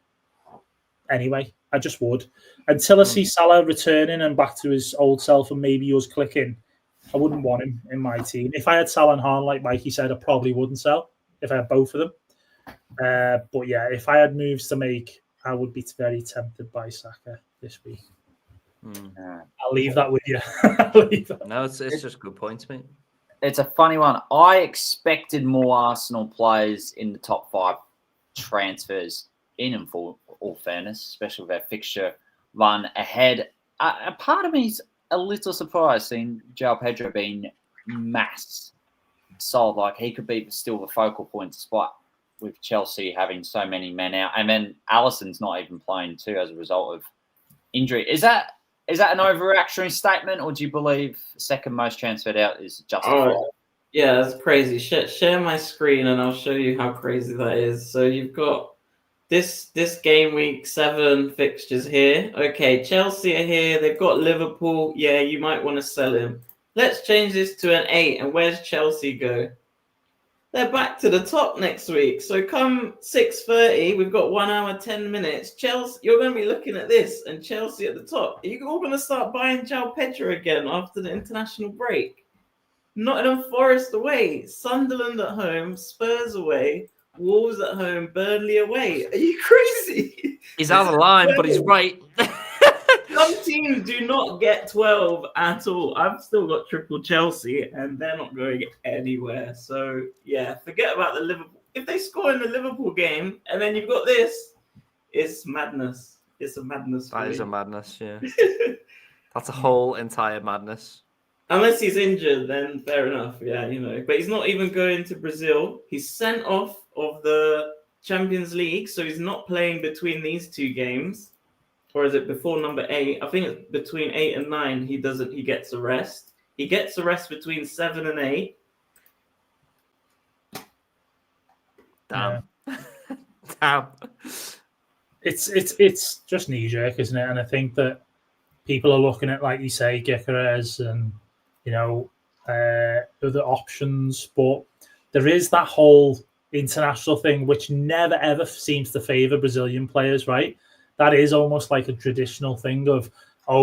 anyway. I just would. Until I see Salah returning and back to his old self and maybe us clicking, I wouldn't want him in my team. If I had Salah and Haaland, like Mikey said, I probably wouldn't sell if I had both of them. But yeah, if I had moves to make, I would be very tempted by Saka this week. I'll leave that with you. No, it's just good points, mate. It's a funny one. I expected more Arsenal players in the top 5 transfers in for all fairness, especially with our fixture run ahead. A part of me is a little surprised seeing João Pedro being mass sold. Like he could be still the focal point despite with Chelsea having so many men out, and then Alisson's not even playing too as a result of injury. Is that an overreactionary statement, or do you believe second most transferred out is justified? Yeah, that's crazy. Share my screen and I'll show you how crazy that is. So you've got this Gameweek 7 fixtures here. Okay, Chelsea are here. They've got Liverpool. Yeah, you might want to sell him. Let's change this to an 8. And where's Chelsea go? They're back to the top next week. So come 6:30, we've got 1 hour, 10 minutes. Chelsea, you're going to be looking at this and Chelsea at the top. Are you all going to start buying João Pedro again after the international break? Nottingham Forest away, Sunderland at home, Spurs away, Wolves at home, Burnley away. Are you crazy? He's out of line, but he's right. Some teams do not get 12 at all. I've still got triple Chelsea, and they're not going anywhere. So, yeah, forget about the Liverpool. If they score in the Liverpool game, and then you've got this, it's madness. It's a madness. That is a madness, yeah. That's a whole entire madness. Unless he's injured, then fair enough. Yeah, But he's not even going to Brazil. He's sent off of the Champions League, so he's not playing between these 2 games. Or is it before number 8? I think it's between 8 and 9. He gets a rest. He gets a rest between 7 and 8. Damn. Yeah. Damn. It's just knee jerk, isn't it? And I think that people are looking at, like you say, Gyökeres and other options, but there is that whole international thing which never ever seems to favour Brazilian players, right? That is almost like a traditional thing of,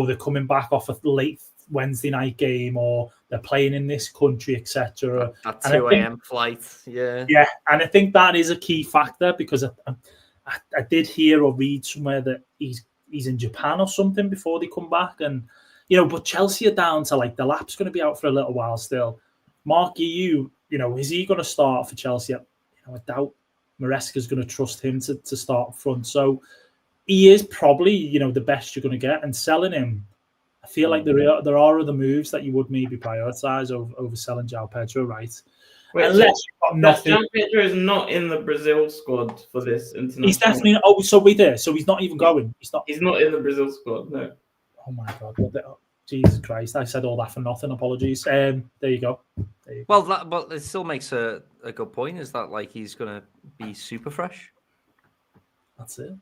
they're coming back off a late Wednesday night game, or they're playing in this country, etc. At 2 a.m. flight, yeah. Yeah, and I think that is a key factor, because I did hear or read somewhere that he's in Japan or something before they come back, and but Chelsea are down to the lap's going to be out for a little while still. Mark, is he going to start for Chelsea? I doubt Maresca's going to trust him to start up front. So he is probably the best you're going to get, and selling him, I feel like there are other moves that you would maybe prioritise over selling João Pedro, right? Wait, unless you've got nothing. João Pedro is not in the Brazil squad for this international. He's definitely. So we're there. So he's not even going. He's not in the Brazil squad. No. Oh my God! Jesus Christ! I said all that for nothing. Apologies. There you go. Well, but it still makes a good point. Is that he's going to be super fresh? That's it.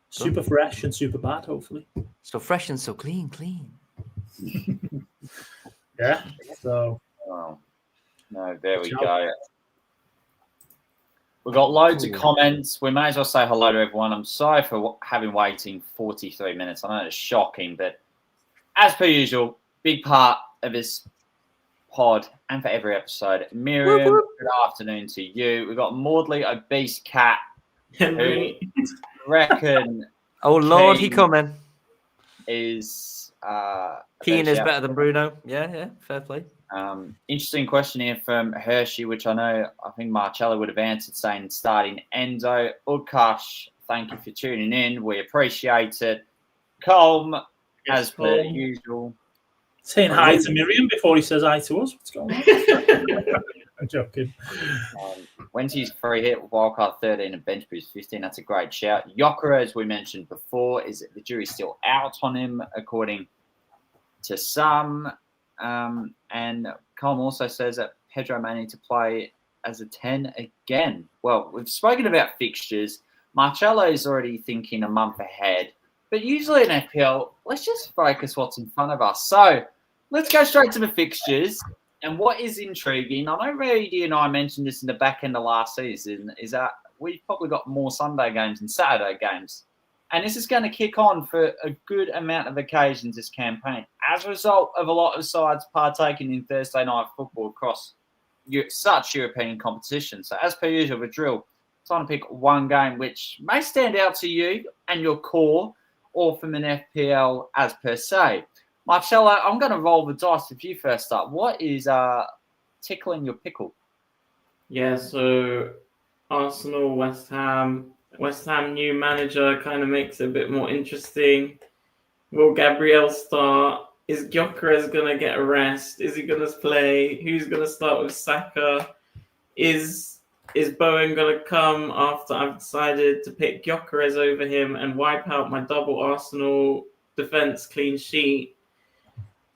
Super fresh and super bad, hopefully. So fresh and so clean. Yeah. So. Oh. No, there we go. We've got loads of comments. We may as well say hello to everyone. I'm sorry for having waiting 43 minutes. I know it's shocking, but as per usual, big part of this pod and for every episode. Miriam, good afternoon to you. We've got Maudley Obese Cat, who reckon oh Lord, he coming. Is Keane is better than Bruno. Yeah, fair play. Interesting question here from Hershey, which I think Marcello would have answered, saying starting Enzo. Udkash, thank you for tuning in. We appreciate it. Colm, as per usual. Saying hi to Miriam before he says hi to us. What's going on? I'm joking. When's his free hit with wildcard 13 and bench boost 15? That's a great shout. Gyökeres, as we mentioned before, is the jury's still out on him, according to some. And Colm also says that Pedro may need to play as a 10 again. Well, we've spoken about fixtures. Marcello is already thinking a month ahead. But usually in FPL, let's just focus what's in front of us. So let's go straight to the fixtures. And what is intriguing, I know Reidy and I mentioned this in the back end of last season, is that we've probably got more Sunday games than Saturday games. And this is going to kick on for a good amount of occasions this campaign, as a result of a lot of sides partaking in Thursday night football across such European competition. So as per usual, the drill, trying to pick one game which may stand out to you and your core, or from an FPL as per se. Marcello, I'm going to roll the dice with you first up. What is tickling your pickle? Yeah, so Arsenal, West Ham new manager kind of makes it a bit more interesting. Will Gabriel start? Is Gyökeres going to get a rest? Is he going to play? Who's going to start with Saka? Is is Bowen going to come after I've decided to pick Gyökeres over him and wipe out my double Arsenal defense clean sheet?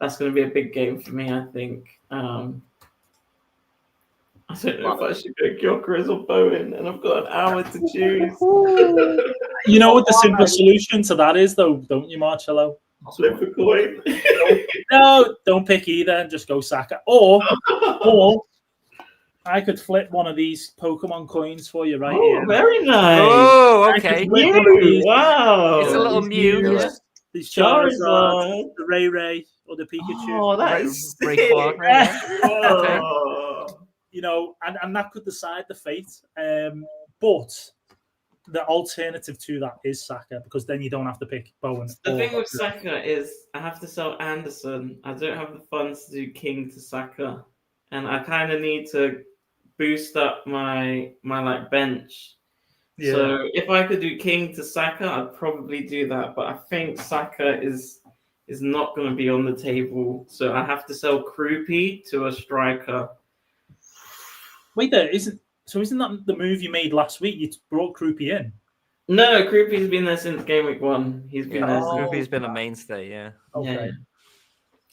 That's going to be a big game for me, I think. I don't know if I should go Gyökeres or Bowen, and I've got an hour to choose. You know what the simple solution to that is, though, don't you, Marcello? Flip a coin. No, don't pick either and just go Saka. Or I could flip one of these Pokemon coins for you right here. Very nice. Oh, okay. Wow. It's a little Mew. Yeah. These Charizard, the Ray, or the Pikachu. Oh, that is sick. Okay. You know, and that could decide the fate. But the alternative to that is Saka, because then you don't have to pick Bowen. The thing with Saka is I have to sell Anderson. I don't have the funds to do King to Saka, and I kind of need to boost up my like bench. Yeah. So if I could do King to Saka, I'd probably do that. But I think Saka is not going to be on the table, so I have to sell Krupi to a striker. Wait, isn't that the move you made last week? You brought Krupi in. No, Krupi's been there since Gameweek 1. He's been there. Krupi's been a mainstay. Yeah. Okay. Yeah.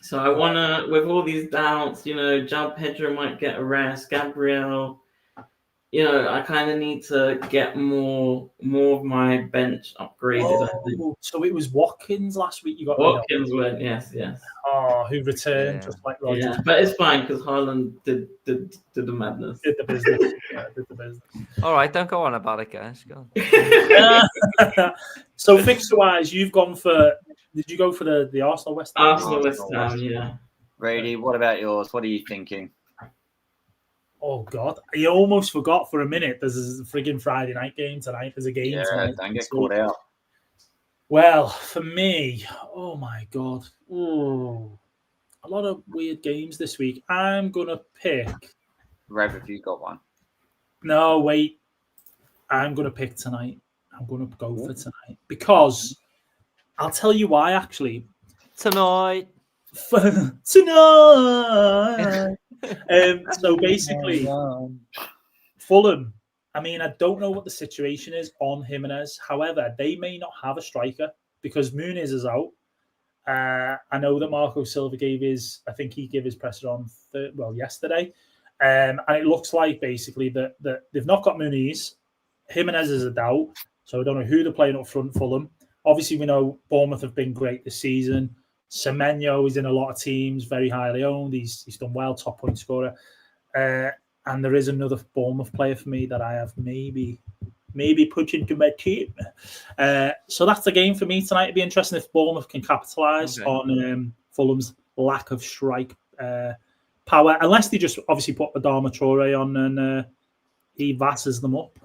So I wanna, with all these doubts, João Pedro might get a rest. Gabriel, I kind of need to get more of my bench upgraded. So it was Watkins last week you got Watkins went, yes. Oh, who returned just like Roger. Yeah, but it's fine because Haaland did the madness. Did the business. Did the business. All right, don't go on about it, guys. Go on. So fixture-wise, you've gone for... Did you go for the Arsenal West Ham? Arsenal West Ham, yeah. Reidy, what about yours? What are you thinking? Oh, God. I almost forgot for a minute. There's a frigging Friday night game tonight. There's a game tonight. Don't get caught out. Well, for me, oh, my God. Ooh, a lot of weird games this week. I'm going to pick... Rev, if you got one. No, wait. I'm going to pick tonight. I'm going to go for tonight. Because... I'll tell you why, actually. Tonight. Tonight. So basically, Fulham, I mean, I don't know what the situation is on Jimenez. However, they may not have a striker because Muniz is out. I know that Marco Silva gave his presser on yesterday. And it looks like basically that they've not got Muniz. Jimenez is a doubt. So I don't know who they're playing up front for them. Obviously, we know Bournemouth have been great this season. Semenyo is in a lot of teams, very highly owned. He's done well, top point scorer. And there is another Bournemouth player for me that I have maybe put into my team. So that's the game for me tonight. It'd be interesting if Bournemouth can capitalise on Fulham's lack of strike power, unless they just obviously put Adama Traore on and he vasses them up.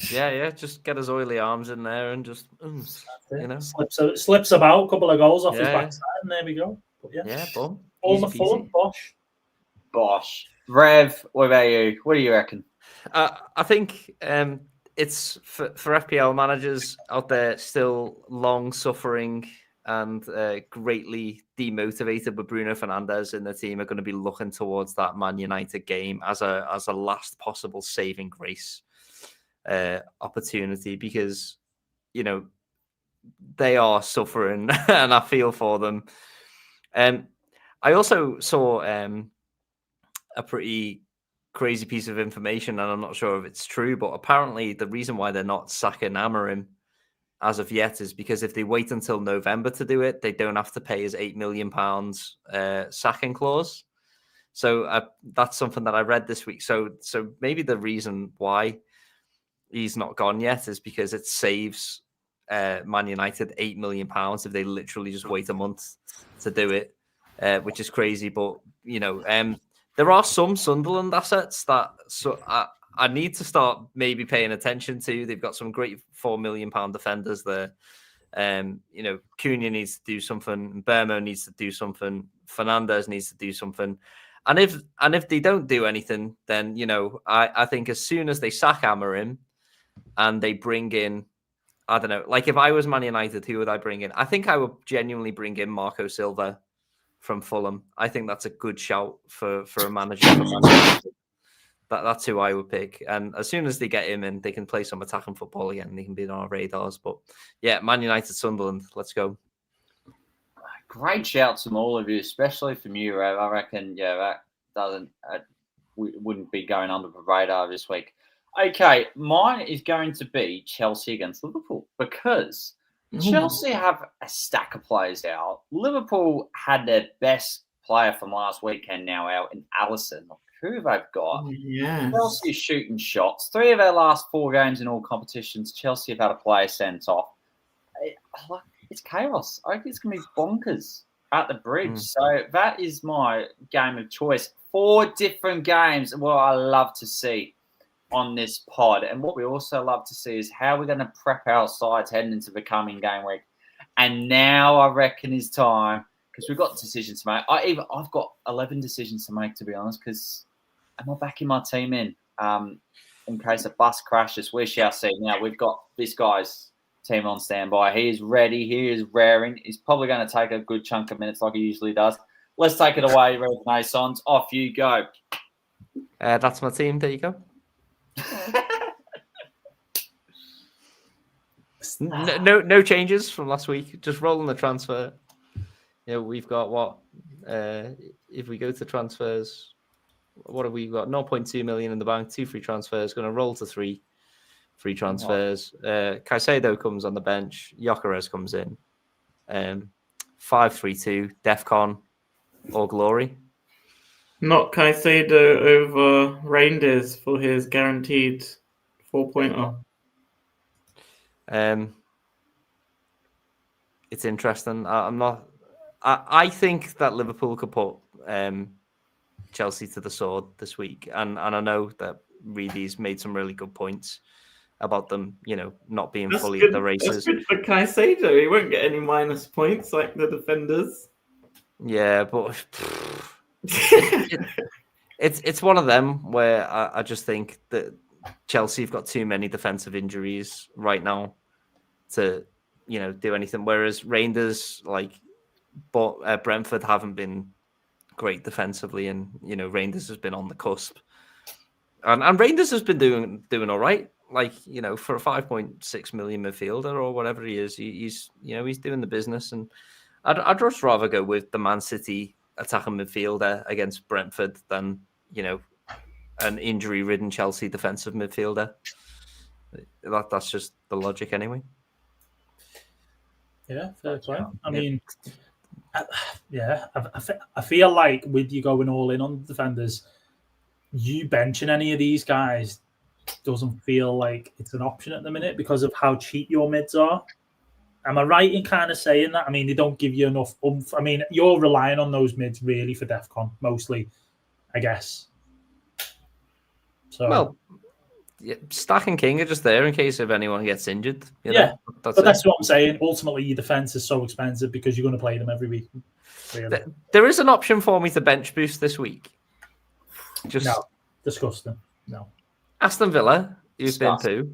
Yeah, just get his oily arms in there and just, slips about, a couple of goals off his backside, and there we go. But boom. All the Fulham, Bosh. Rev, what about you? What do you reckon? I think it's for FPL managers out there still long suffering and greatly demotivated with Bruno Fernandes in the team are going to be looking towards that Man United game as a last possible saving grace opportunity, because they are suffering and I feel for them. I also saw a pretty crazy piece of information, and I'm not sure if it's true, but apparently the reason why they're not sacking Amorim as of yet is because if they wait until November to do it, they don't have to pay his £8 million sacking clause. So that's something that I read this week. So maybe the reason why he's not gone yet is because it saves Man United £8 million if they literally just wait a month to do it, which is crazy. But there are some Sunderland assets that I need to start maybe paying attention to. They've got some great £4 million defenders there. Cunha needs to do something. Bermo needs to do something. Fernandes needs to do something. And if they don't do anything, then I think as soon as they sack Amorim and they bring in, I don't know, like if I was Man United, who would I bring in? I think I would genuinely bring in Marco Silva from Fulham. I think that's a good shout for a manager for Man United. That's who I would pick. And as soon as they get him in, they can play some attacking football again. They can be on our radars. But yeah, Man United, Sunderland. Let's go. Great shouts from all of you, especially from you, Rev. I reckon, that doesn't wouldn't be going under the radar this week. Okay, mine is going to be Chelsea against Liverpool because Chelsea have a stack of players out. Liverpool had their best player from last weekend now out in Alisson. Who they've got? Yes. Chelsea is shooting shots. 3 of their last 4 games in all competitions, Chelsea have had a player sent off. It's chaos. I think it's going to be bonkers at the bridge. So that is my game of choice. 4 different games. What I love to see on this pod. And what we also love to see is how we're going to prep our sides heading into the coming game week. And now I reckon is time because we've got decisions to make. I've got 11 decisions to make, to be honest, because am I backing my team in case a bus crashes? We shall see. Now, we've got this guy's team on standby. He is ready. He is raring. He's probably going to take a good chunk of minutes like he usually does. Let's take it away, Renaissance. Off you go. That's my team. There you go. No changes from last week. Just rolling the transfer. We've got what? If we go to transfers, what have we got? 0.2 million in the bank. 2 free transfers. Going to roll to 3 free transfers. Caicedo comes on the bench. Gyökeres comes in. 5-3-2. Defcon or glory. Not Caicedo over Reinders for his guaranteed 4-pointer. It's interesting. I think that Liverpool could put Chelsea to the sword this week, and I know that Reidy's made some really good points about them, not being fully good, at the races. That's good for Caicedo. He won't get any minus points like the defenders. Yeah, but it's one of them where I just think that Chelsea have got too many defensive injuries right now to do anything. Whereas Reinders, but Brentford haven't been great defensively, and Reinders has been on the cusp, and Reinders has been doing all right. For a 5.6 million midfielder or whatever he is, he's doing the business, and I'd just rather go with the Man City attacking midfielder against Brentford than an injury-ridden Chelsea defensive midfielder. That's just the logic, anyway. Yeah, fair play. I mean, I feel like with you going all in on the defenders, you benching any of these guys doesn't feel like it's an option at the minute because of how cheap your mids are. Am I right in kind of saying that? I mean, they don't give you enough oomph. I mean, you're relying on those mids really for Defcon, mostly, I guess. So, well, Stack and King are just there in case if anyone gets injured. That's what I'm saying. Ultimately, your defense is so expensive because you're going to play them every week. Really. There is an option for me to bench boost this week. No, disgusting. No. Aston Villa, who's been poo.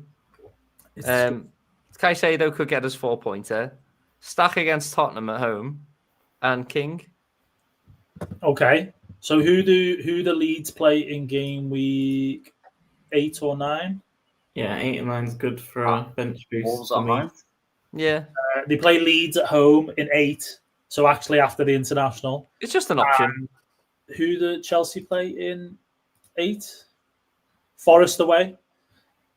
Caicedo could get us 4-pointer. Stack against Tottenham at home, and King. Okay, so who the Leeds play in game week 8 or 9? Yeah, 8 and 9 is good for a bench boost. Yeah, they play Leeds at home in 8. So actually, after the international, it's just an option. Who the Chelsea play in 8? Forest away.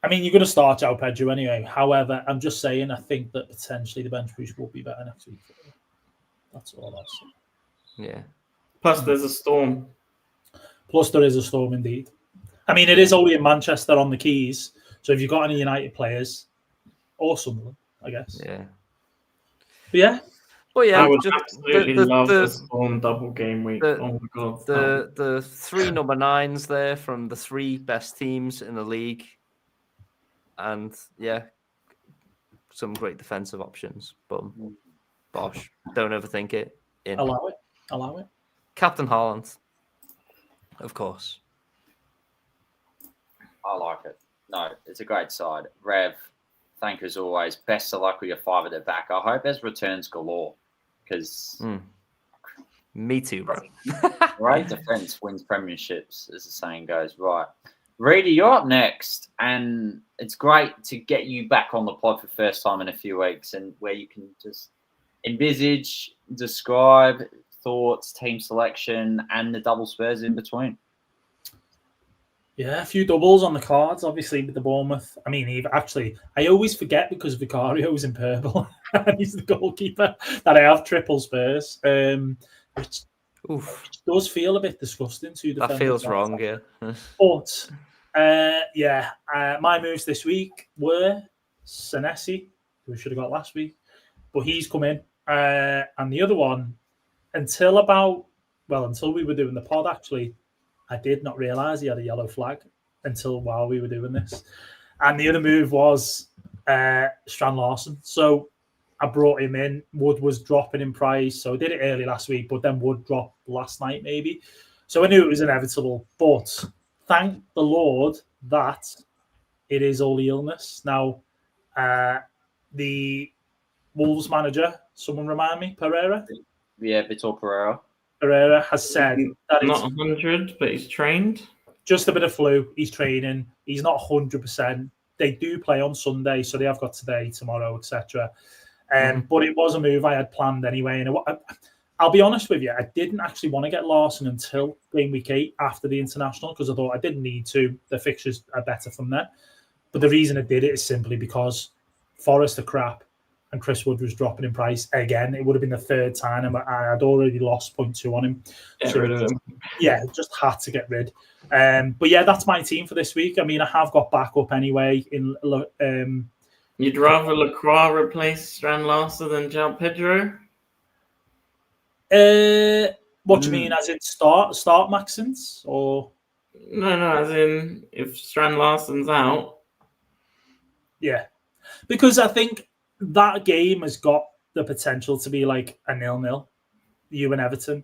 I mean, you're going to start João Pedro anyway. However, I'm just saying, I think that potentially the bench boost will be better next week. That's all I'll say. Yeah. Plus, there's a storm. Plus, there is a storm indeed. I mean, it is only in Manchester on the Keys. So if you've got any United players, or Sunderland, I guess. Yeah. But yeah. Well, yeah, I would absolutely love the Storm double game week. Oh my god! The 3 number 9s there from the 3 best teams in the league, and yeah, some great defensive options. Boom, bosh! Don't overthink it. Allow it. Captain Haaland, of course. I like it. No, it's a great side. Rev, thank you as always. Best of luck with your 5 at the back. I hope there's returns galore. Because me too, bro. Great defense wins premierships, as the saying goes. Right. Reidy, you're up next, and it's great to get you back on the pod for the first time in a few weeks, and where you can just envisage, describe thoughts, team selection, and the double Spurs in between. Yeah, a few doubles on the cards, obviously, with the Bournemouth. I mean, I always forget because Vicario's in purple and he's the goalkeeper that I have triple Spurs, which does feel a bit disgusting to defend. That feels wrong, yeah. But, my moves this week were Senesi, who we should have got last week, but he's come in. And the other one, until we were doing the pod, actually, I did not realise he had a yellow flag while we were doing this. And the other move was Strand Larsen. So I brought him in. Wood was dropping in price. So I did it early last week, but then Wood dropped last night maybe. So I knew it was inevitable. But thank the Lord that it is all the illness. Now, the Wolves manager, someone remind me, Pereira? Yeah, Vitor Pereira. Pereira has said that not 100, but he's trained. Just a bit of flu. He's training. He's not 100%. They do play on Sunday, so they have got today, tomorrow, etc. But it was a move I had planned anyway. And I'll be honest with you, I didn't actually want to get Larsen until game week 8 after the international because I thought I didn't need to. The fixtures are better from there. But the reason I did it is simply because Forest are crap. And Chris Wood was dropping in price again. It would have been the third time, and I had already lost 0.2 on him. Just had to get rid. But yeah, that's my team for this week. I mean, I have got backup anyway. You'd rather Lacroix replace Strand Larsen than João Pedro? What do you mean? As in start Maxence or? No, as in if Strand Larsen's out. Yeah, because I think that game has got the potential to be like a 0-0, you and Everton.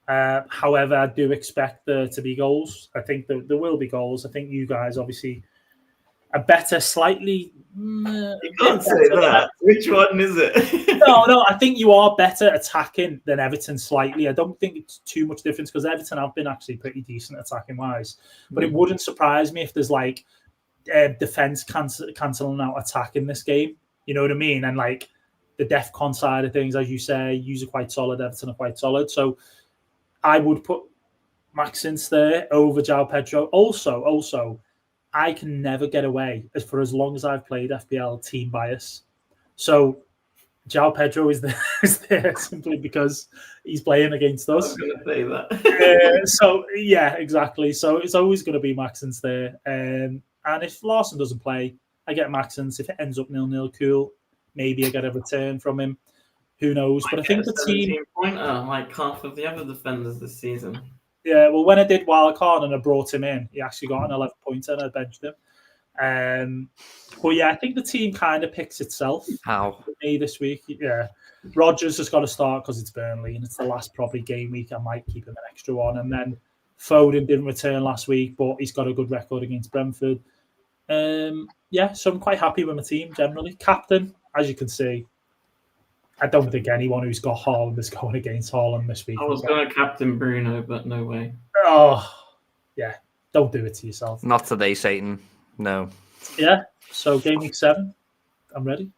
However, I do expect there to be goals. I think there will be goals. I think you guys obviously are better slightly. You can't say that. Which one is it? No, I think you are better attacking than Everton slightly. I don't think it's too much difference because Everton have been actually pretty decent attacking wise. But it wouldn't surprise me if there's like defense cancelling out attack in this game. You know what I mean? And like the DEFCON side of things, as you say, you are quite solid, Everton are quite solid. So I would put Maxence there over João Pedro. Also, I can never get away for as long as I've played FPL team bias. So João Pedro is there simply because he's playing against us. I was going to say that. So yeah, exactly. So it's always going to be Maxence there. And if Larsen doesn't play, I get Maxence. If it ends up 0-0, cool. Maybe I get a return from him. Who knows? But I think the team pointer like half of the other defenders this season. Yeah, well, when I did wildcard and I brought him in, he actually got an 11 pointer and I benched him. But yeah, I think the team kind of picks itself. How? For me this week. Yeah. Rodgers has got to start because it's Burnley and it's the last probably game week. I might keep him an extra one. And then Foden didn't return last week, but he's got a good record against Brentford. So I'm quite happy with my team generally. Captain, as you can see, I don't think anyone who's got Haaland is going against Haaland this week. I was going to captain Bruno, but no way. Oh, yeah. Don't do it to yourself. Not today, Satan. No. Yeah. So game week 7, I'm ready.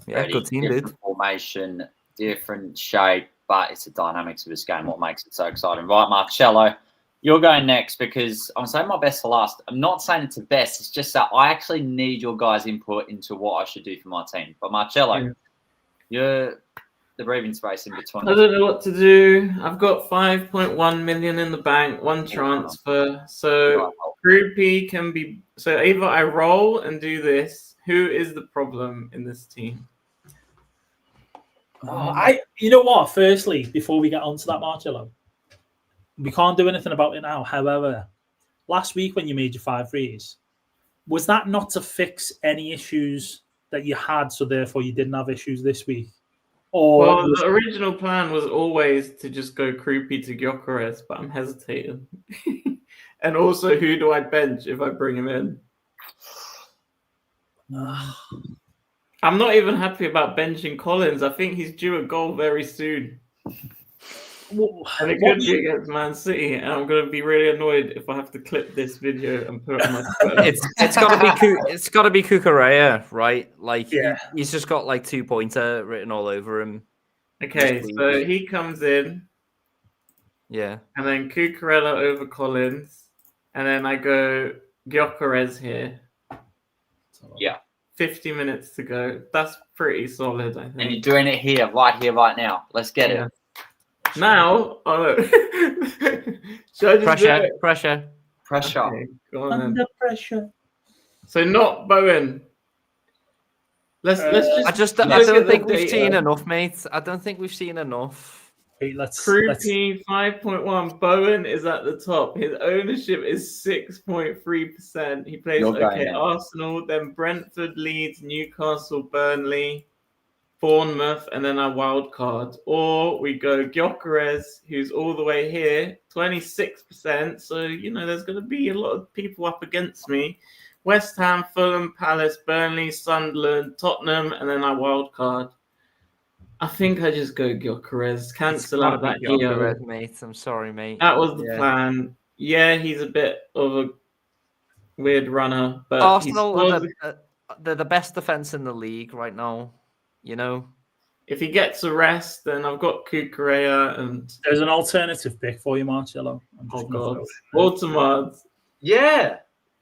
Yeah, Ready, good team, different dude. Formation, different shape, but it's the dynamics of this game what makes it so exciting. Right, Marcello, you're going next because I'm saying my best for last. I'm not saying it's the best. It's just that I actually need your guys' input into what I should do for my team. But Marcello, you're the breathing space in between. I don't know what to do. I've got 5.1 million in the bank, one transfer. So Groupie can be. So either I roll and do this. Who is the problem in this team? You know what? Firstly, before we get onto that, Marcello, we can't do anything about it now. However, last week when you made your 5 threes, was that not to fix any issues that you had, so therefore you didn't have issues this week? Or the original plan was always to just go Groupie to Gyökeres, but I'm hesitating. And also, who do I bench if I bring him in? I'm not even happy about benching Collins. I think he's due a goal very soon. And it could be against Man City, and I'm going to be really annoyed if I have to clip this video and put it on my Twitter. It's got to be Cucurella, right? Like Yeah. he's just got like 2-pointer written all over him. Okay, This so week. he comes in, Yeah. and then Cucurella over Collins, and then I go Gyökeres here. Yeah. 50 minutes to go. That's pretty solid, I And you're think. doing it here, right now. Let's get it. Now, should I just do it? Pressure. Pressure. Okay, go on then. Under pressure. So not Bowen. Let's just. I look don't at the think we've data. seen enough, mate. I don't think we've seen enough. Hey, let's Krupi 5.1. Bowen is at the top. His ownership is 6.3%. He plays You're going okay. in. Arsenal, then Brentford, Leeds, Newcastle, Burnley, Bournemouth, and then our wild card. Or we go Gyökeres, who's all the way here, 26%. So there's going to be a lot of people up against me. West Ham, Fulham, Palace, Burnley, Sunderland, Tottenham, and then our wild card. I think I just go Gyökeres. Cancel out that Gyökeres, mate. I'm sorry, mate. That was the plan. Yeah, he's a bit of a weird runner, but Arsenal they're the best defense in the league right now. If he gets a rest, then I've got Cucurella and There's an alternative pick for you, Marcello. Baltimore. Yeah.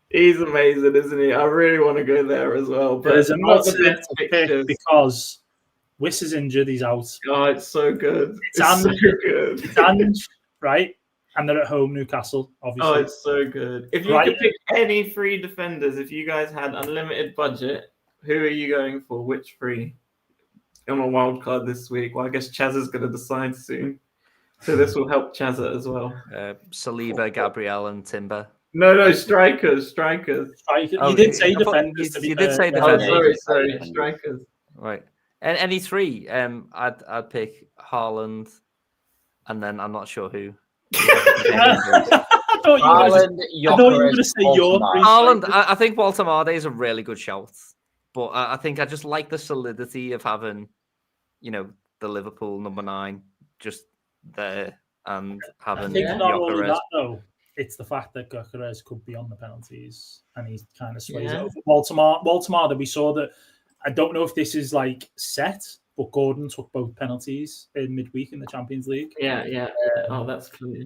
He's amazing, isn't he? I really want to go there as well. But There's an not the alternative best pick fixtures. because Wiss is injured. He's out. Oh, it's so good. It's so good. It's Ange, right? And they're at home, Newcastle, obviously. Oh, it's so good. If you could pick any free defenders, if you guys had unlimited budget, who are you going for? Which free? On a wild card this week. Well, I guess Chaza's going to decide soon. So this will help Chaza as well. Saliba, Gabriel, and Timber. No, strikers. You did say defenders. You did say Oh, defenders. sorry, strikers. Right. And any three. I'd pick Haaland, and then I'm not sure who. I thought you were going to say your three. Haaland. I think Walter is a really good shout, but I think I just like the solidity of having, the Liverpool number 9 just there and having. I think not only Gyökeres. that though. It's the fact that Gyökeres could be on the penalties and he kind of sways over. Baltimore, that we saw that. I don't know if this is like set, but Gordon took both penalties in midweek in the Champions League. Yeah. Oh, that's clear.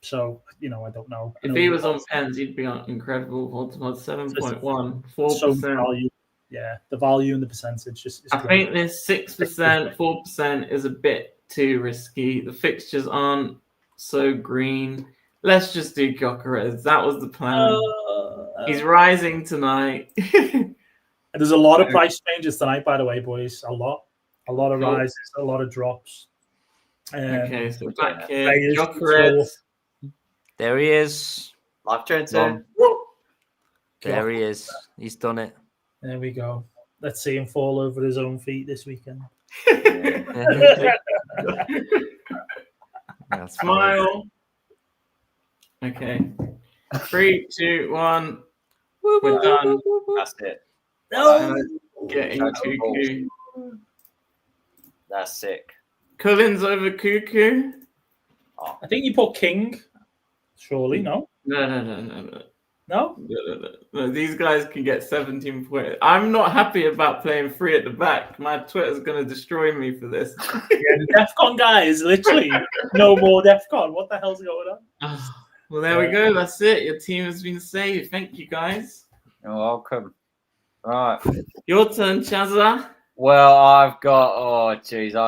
So, I don't know. If he was on pens, he'd be on incredible. Baltimore 7.1, 4%. So value. Yeah, the value and the percentage. I think this 6%, 4% is a bit too risky. The fixtures aren't so green. Let's just do Gyökeres. That was the plan. He's rising tonight. There's a lot of price changes tonight, by the way, boys. A lot of rises, a lot of drops. Okay, so back here, Gyökeres. There he is. Life transfer. There he is. He's done it. There we go. Let's see him fall over his own feet this weekend. Smile. Okay. 3, 2, 1. We're done. That's it. No. Getting Cuckoo. That's sick. Collins over Cuckoo. I think you put King. Surely, no? No. No? No, these guys can get 17 points. I'm not happy about playing 3 at the back. My Twitter's going to destroy me for this. Yeah, the DEFCON guy is literally no more DEFCON. What the hell's going on? Well, there we go. That's it. Your team has been saved. Thank you, guys. You're welcome. Right. Your turn, Chaza. Well, I've got, I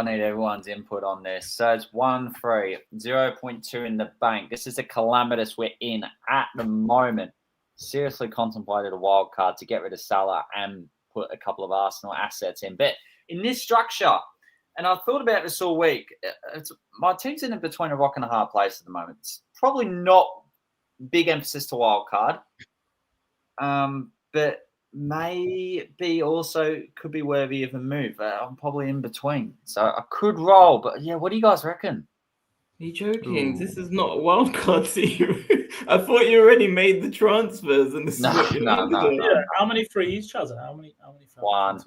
need everyone's input on this. So it's 1-3, 0.2 in the bank. This is a calamitous we're in at the moment. Seriously contemplated a wild card to get rid of Salah and put a couple of Arsenal assets in. But in this structure, and I've thought about this all week, my team's in between a rock and a hard place at the moment. It's probably not big emphasis to wild card, but maybe also could be worthy of a move. I'm probably in between. So I could roll, but yeah, what do you guys reckon? Are you joking? Ooh. This is not a wildcard team. I thought you already made the transfers, and this is what you no. Yeah. How many frees, Chaza? How many? 1.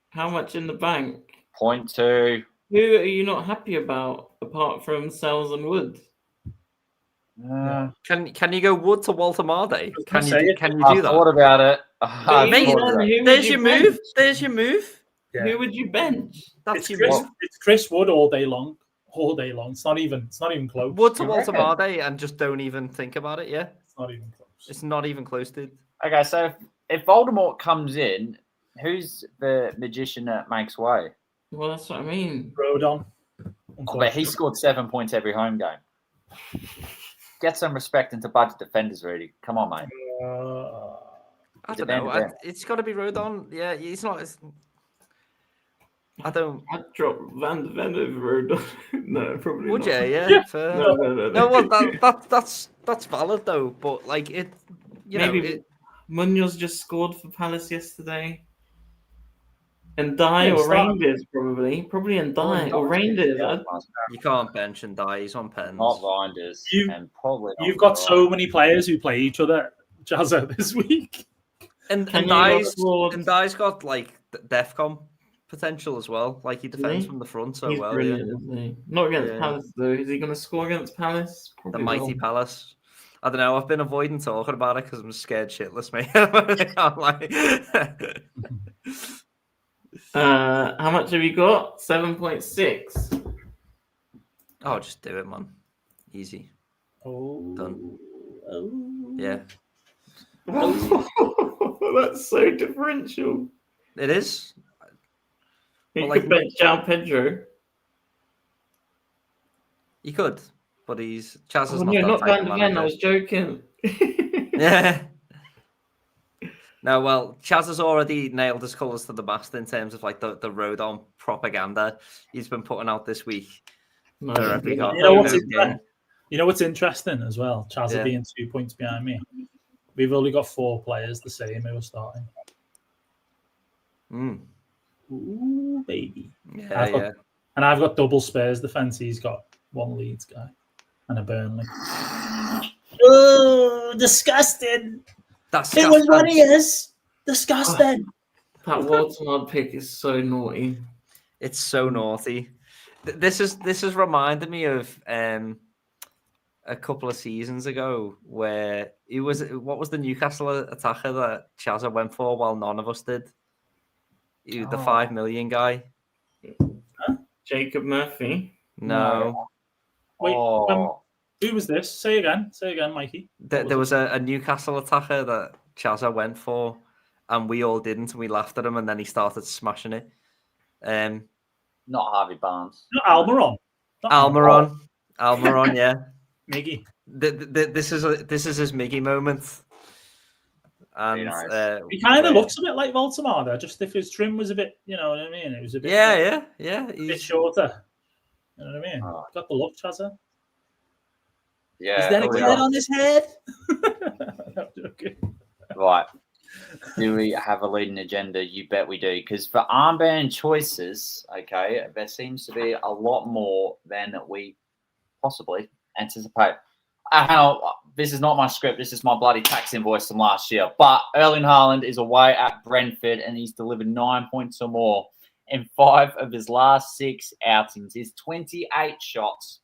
How much in the bank? 0.2. Who are you not happy about apart from Sells and Wood? Can you go Wood to Walter Marday? Can you do I that? thought about it. Mate, there's your move. There's your move. Yeah. Who would you bench? That's your Chris, move. it's Chris Wood all day long. All day long. It's not even close. Wood to You Walter reckon? Marday and just don't even think about it. Yeah, It's not even close. it's not even close, dude. Okay, so if Voldemort comes in, who's the magician that makes way? Well, that's what I mean. Rodon. Oh, but he scored 7 points every home game. Get some respect into budget defenders, Reidy. Come on, mate. I don't know. It's got to be Rodon. Yeah, he's not. I don't. I'd drop Van de Ven over Rodon. No, probably Would not. you? Yeah. Fair. No. Well, that's valid though. But like it, Maybe Munoz just scored for Palace yesterday. And Die or Rangers, probably and Die or Rangers. You can't bench and Die. He's on pens. Not Rangers. And probably. You've got so many players who play each other, Chaza, this week. And Die's got like DEFCON potential as well. Like he defends from the front so He's well. Brilliant, isn't he? Not against Palace though. Is he going to score against Palace? Probably the mighty Palace. I don't know. I've been avoiding talking about it because I'm scared shitless, mate. I'm like... How much have you got? 7.6. Oh, just do it, man. Easy. Done. Yeah. That's so differential. It is. You could bench João Pedro. You could, but Chaza's not Van de Ven. I was joking. Yeah. No, well, Chaz has already nailed his colours to the mast in terms of like the Rodon propaganda he's been putting out this week. You know what's interesting as well? Chaza being 2 points behind me. We've only got 4 players the same who are starting. Ooh, baby. Yeah, And I've got double Spurs defence. He's got 1 Leeds guy and a Burnley. Oh, disgusting. It was what he is. Disgusting. That Walton pick is so naughty. It's so naughty. This is reminded me of a couple of seasons ago where what was the Newcastle attacker that Chaza went for while none of us did? The 5 million guy. Huh? Jacob Murphy. No. Wait, who was this? Say again, Mikey. There was a Newcastle attacker that Chaza went for, and we all didn't, and we laughed at him, and then he started smashing it. Not Harvey Barnes. Not Almiron. Almiron, yeah. Miggy. This is his Miggy moment. And nice. He kind of looks a bit like Voltamada, just if his trim was a bit, you know what I mean? It was a bit yeah. A bit shorter. You know what I mean? Got the look, Chaza. Yeah. Is there a kid on his head? No, joking. Right. Do we have a leading agenda? You bet we do. Because for armband choices, okay, there seems to be a lot more than we possibly anticipate. Hang on, this is not my script. This is my bloody tax invoice from last year. But Erling Haaland is away at Brentford, and he's delivered 9 points or more in 5 of his last 6 outings. He's 28 shots,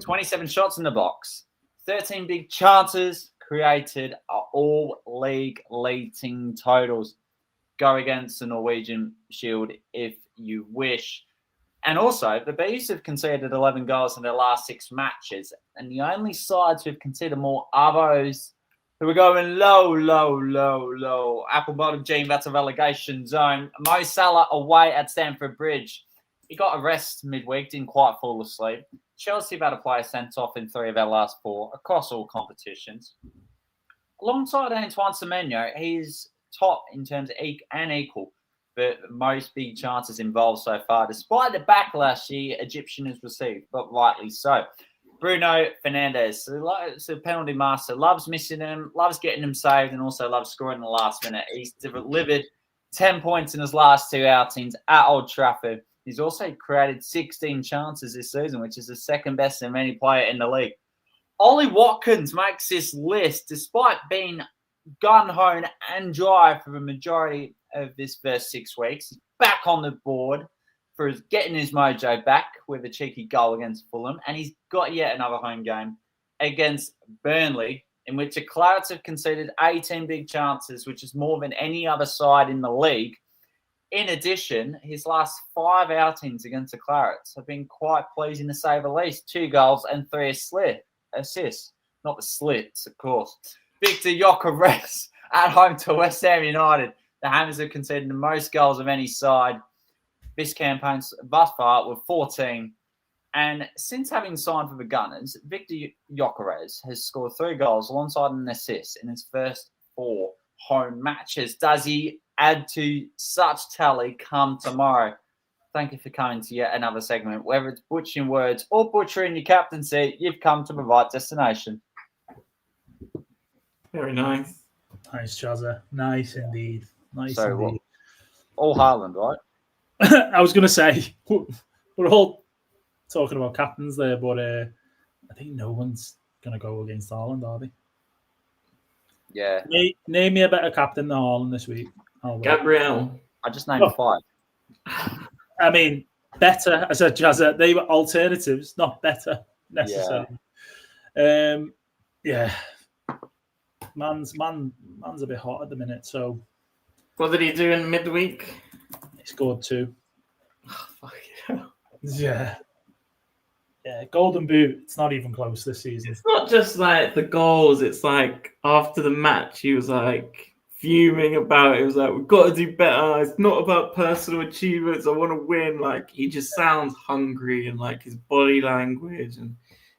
27 shots in the box, 13 big chances created, are all league leading totals. Go against the Norwegian Shield if you wish. And also, the Bees have conceded 11 goals in their last 6 matches. And the only sides who've conceded more are those who are going low. Apple bottom Gene, that's a relegation zone. Mo Salah away at Stamford Bridge. He got a rest midweek, didn't quite fall asleep. Chelsea have had a player sent off in 3 of their last 4 across all competitions. Alongside Antoine Semenyo, he's top in terms of equal for most big chances involved so far, despite the backlash the Egyptian has received, but rightly so. Bruno Fernandes, so penalty master, loves missing them, loves getting them saved, and also loves scoring in the last minute. He's delivered 10 points in his last 2 outings at Old Trafford. He's also created 16 chances this season, which is the second best of any player in the league. Ollie Watkins makes this list despite being gun-ho and dry for the majority of this first 6 weeks. He's back on the board. for getting his mojo back with a cheeky goal against Fulham. And he's got yet another home game against Burnley, in which the Clarets have conceded 18 big chances, which is more than any other side in the league. In addition, his last 5 outings against the Clarets have been quite pleasing to say the least. 2 goals and 3 assists. Not the slits, of course. Victor Gyökeres at home to West Ham United. The Hammers have conceded the most goals of any side this campaign thus far with 14. And since having signed for the Gunners, Victor Gyökeres has scored 3 goals alongside an assist in his first 4 home matches. Does he add to such tally come tomorrow? Thank you for coming to yet another segment. Whether it's butchering words or butchering your captaincy, you've come to the right destination. Very nice. Nice, Chaza. Nice indeed. Nice So, indeed. All Haaland, right? I was going to say, we're all talking about captains there, but I think no one's going to go against Haaland, are they? Yeah. Name me a better captain than Haaland this week. Gabriel. I just named 5. I mean, better, as a Chaza, they were alternatives, not better necessarily. Yeah. Man's a bit hot at the minute, so. What did he do in midweek? He scored 2. Oh, fuck yeah. Yeah. Yeah, Golden Boot, it's not even close this season. It's not just like the goals, it's like after the match, he was like fuming about it. He was like, we've got to do better. It's not about personal achievements. I want to win. Like, he just sounds hungry and like his body language. And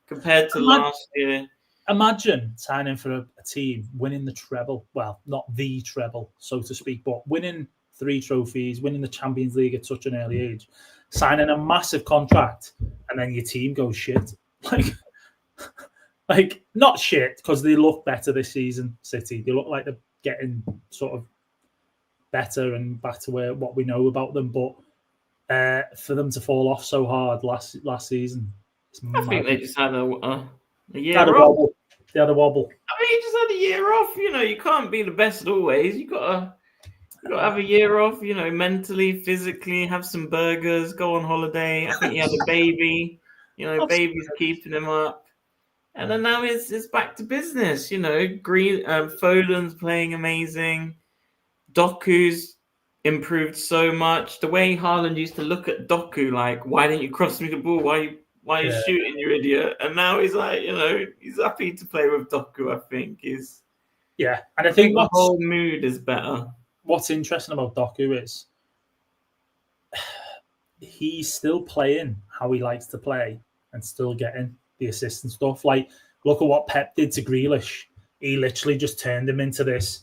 compared to last year. Imagine signing for a team, winning the treble. Well, not the treble, so to speak, but winning 3 trophies, winning the Champions League at such an early age, signing a massive contract, and then your team goes shit. Like not shit because they look better this season. City, they look like they're getting sort of better and back to what we know about them. But for them to fall off so hard last season, I think they just had a year off. Wobble. They had a wobble. I mean, you just had a year off. You know, you can't be the best always. You gotta have a year off. You know, mentally, physically, have some burgers, go on holiday. I think he had a baby. You know, baby's keeping him up, and then now it's back to business. You know, Foden's playing amazing. Doku's improved so much. The way Haaland used to look at Doku, like, why didn't you cross me the ball? Why are you shooting, you idiot? And now he's like, you know, he's happy to play with Doku, I think. And I think the whole mood is better. What's interesting about Doku is he's still playing how he likes to play and still getting the assist and stuff. Like, look at what Pep did to Grealish. He literally just turned him into this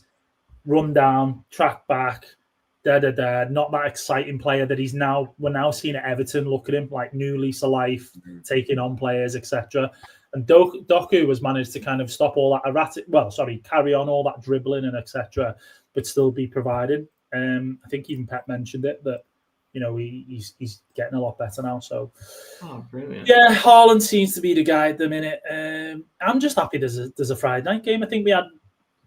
run down, track back, not that exciting player that we're now seeing at Everton. Look at him, like new lease of life, taking on players, etc. And Doku has managed to kind of stop all that carry on all that dribbling and etc., but still be provided. I think even Pep mentioned it that, you know, he's getting a lot better now. So, brilliant. Yeah, Haaland seems to be the guy at the minute. I'm just happy there's a Friday night game. I think we had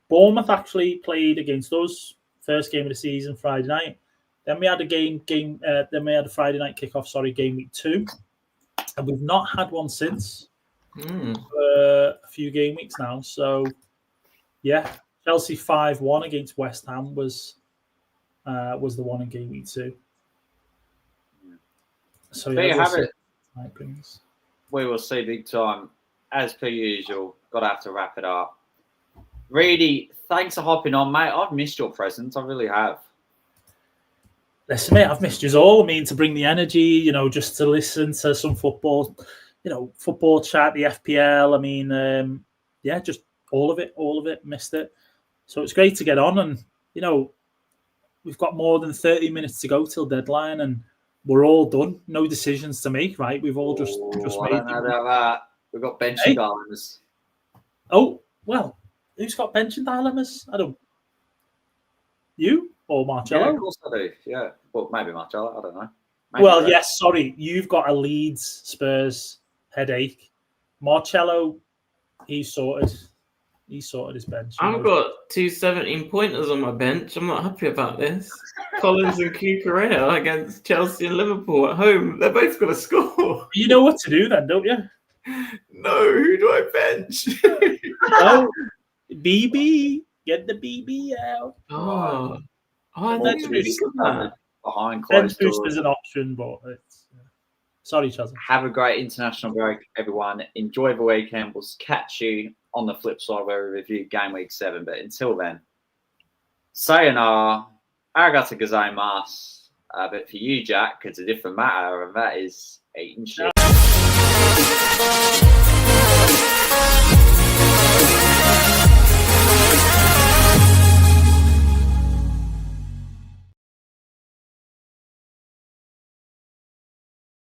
Bournemouth actually played against us. First game of the season, Friday night. Then we had a then we had a Friday night kickoff, game week 2. And we've not had one since. For a few game weeks now. So, yeah, Chelsea 5-1 against West Ham was the one in game week 2. So, there you have it. Brings. We will see big time. As per usual, got to have to wrap it up. Reidy, thanks for hopping on, mate. I've missed your presence. I really have. Listen, mate, I've missed you all. I mean, to bring the energy, you know, just to listen to some football, you know, football chat, the FPL. I mean, just all of it. Missed it. So it's great to get on. And, you know, we've got more than 30 minutes to go till deadline and we're all done. No decisions to make, right? We've all just made. I don't know about that. We've got benching dilemmas. Oh, well. Who's got benching dilemmas? I don't. You or Marcello? Yeah, of course I do. Yeah. Well, maybe Marcello. I don't know. Well, yes, sorry. You've got a Leeds Spurs headache. Marcello, he's sorted his bench. I've got two 17-pointers on my bench. I'm not happy about this. Collins and Cucurella against Chelsea and Liverpool at home. They're both going to score. You know what to do then, don't you? No, who do I bench? Oh, BB. Get the BB out. I didn't even think of that. Behind Bench closed boost doors. is an option, but it's... Sorry, Chaza. Have a great international break, everyone. Enjoy the weekend. We'll catch you on the flip side where we review Gameweek 7. But until then, sayonara, arigato gozaimasu. But for you, Jack, it's a different matter, and that is eating shit.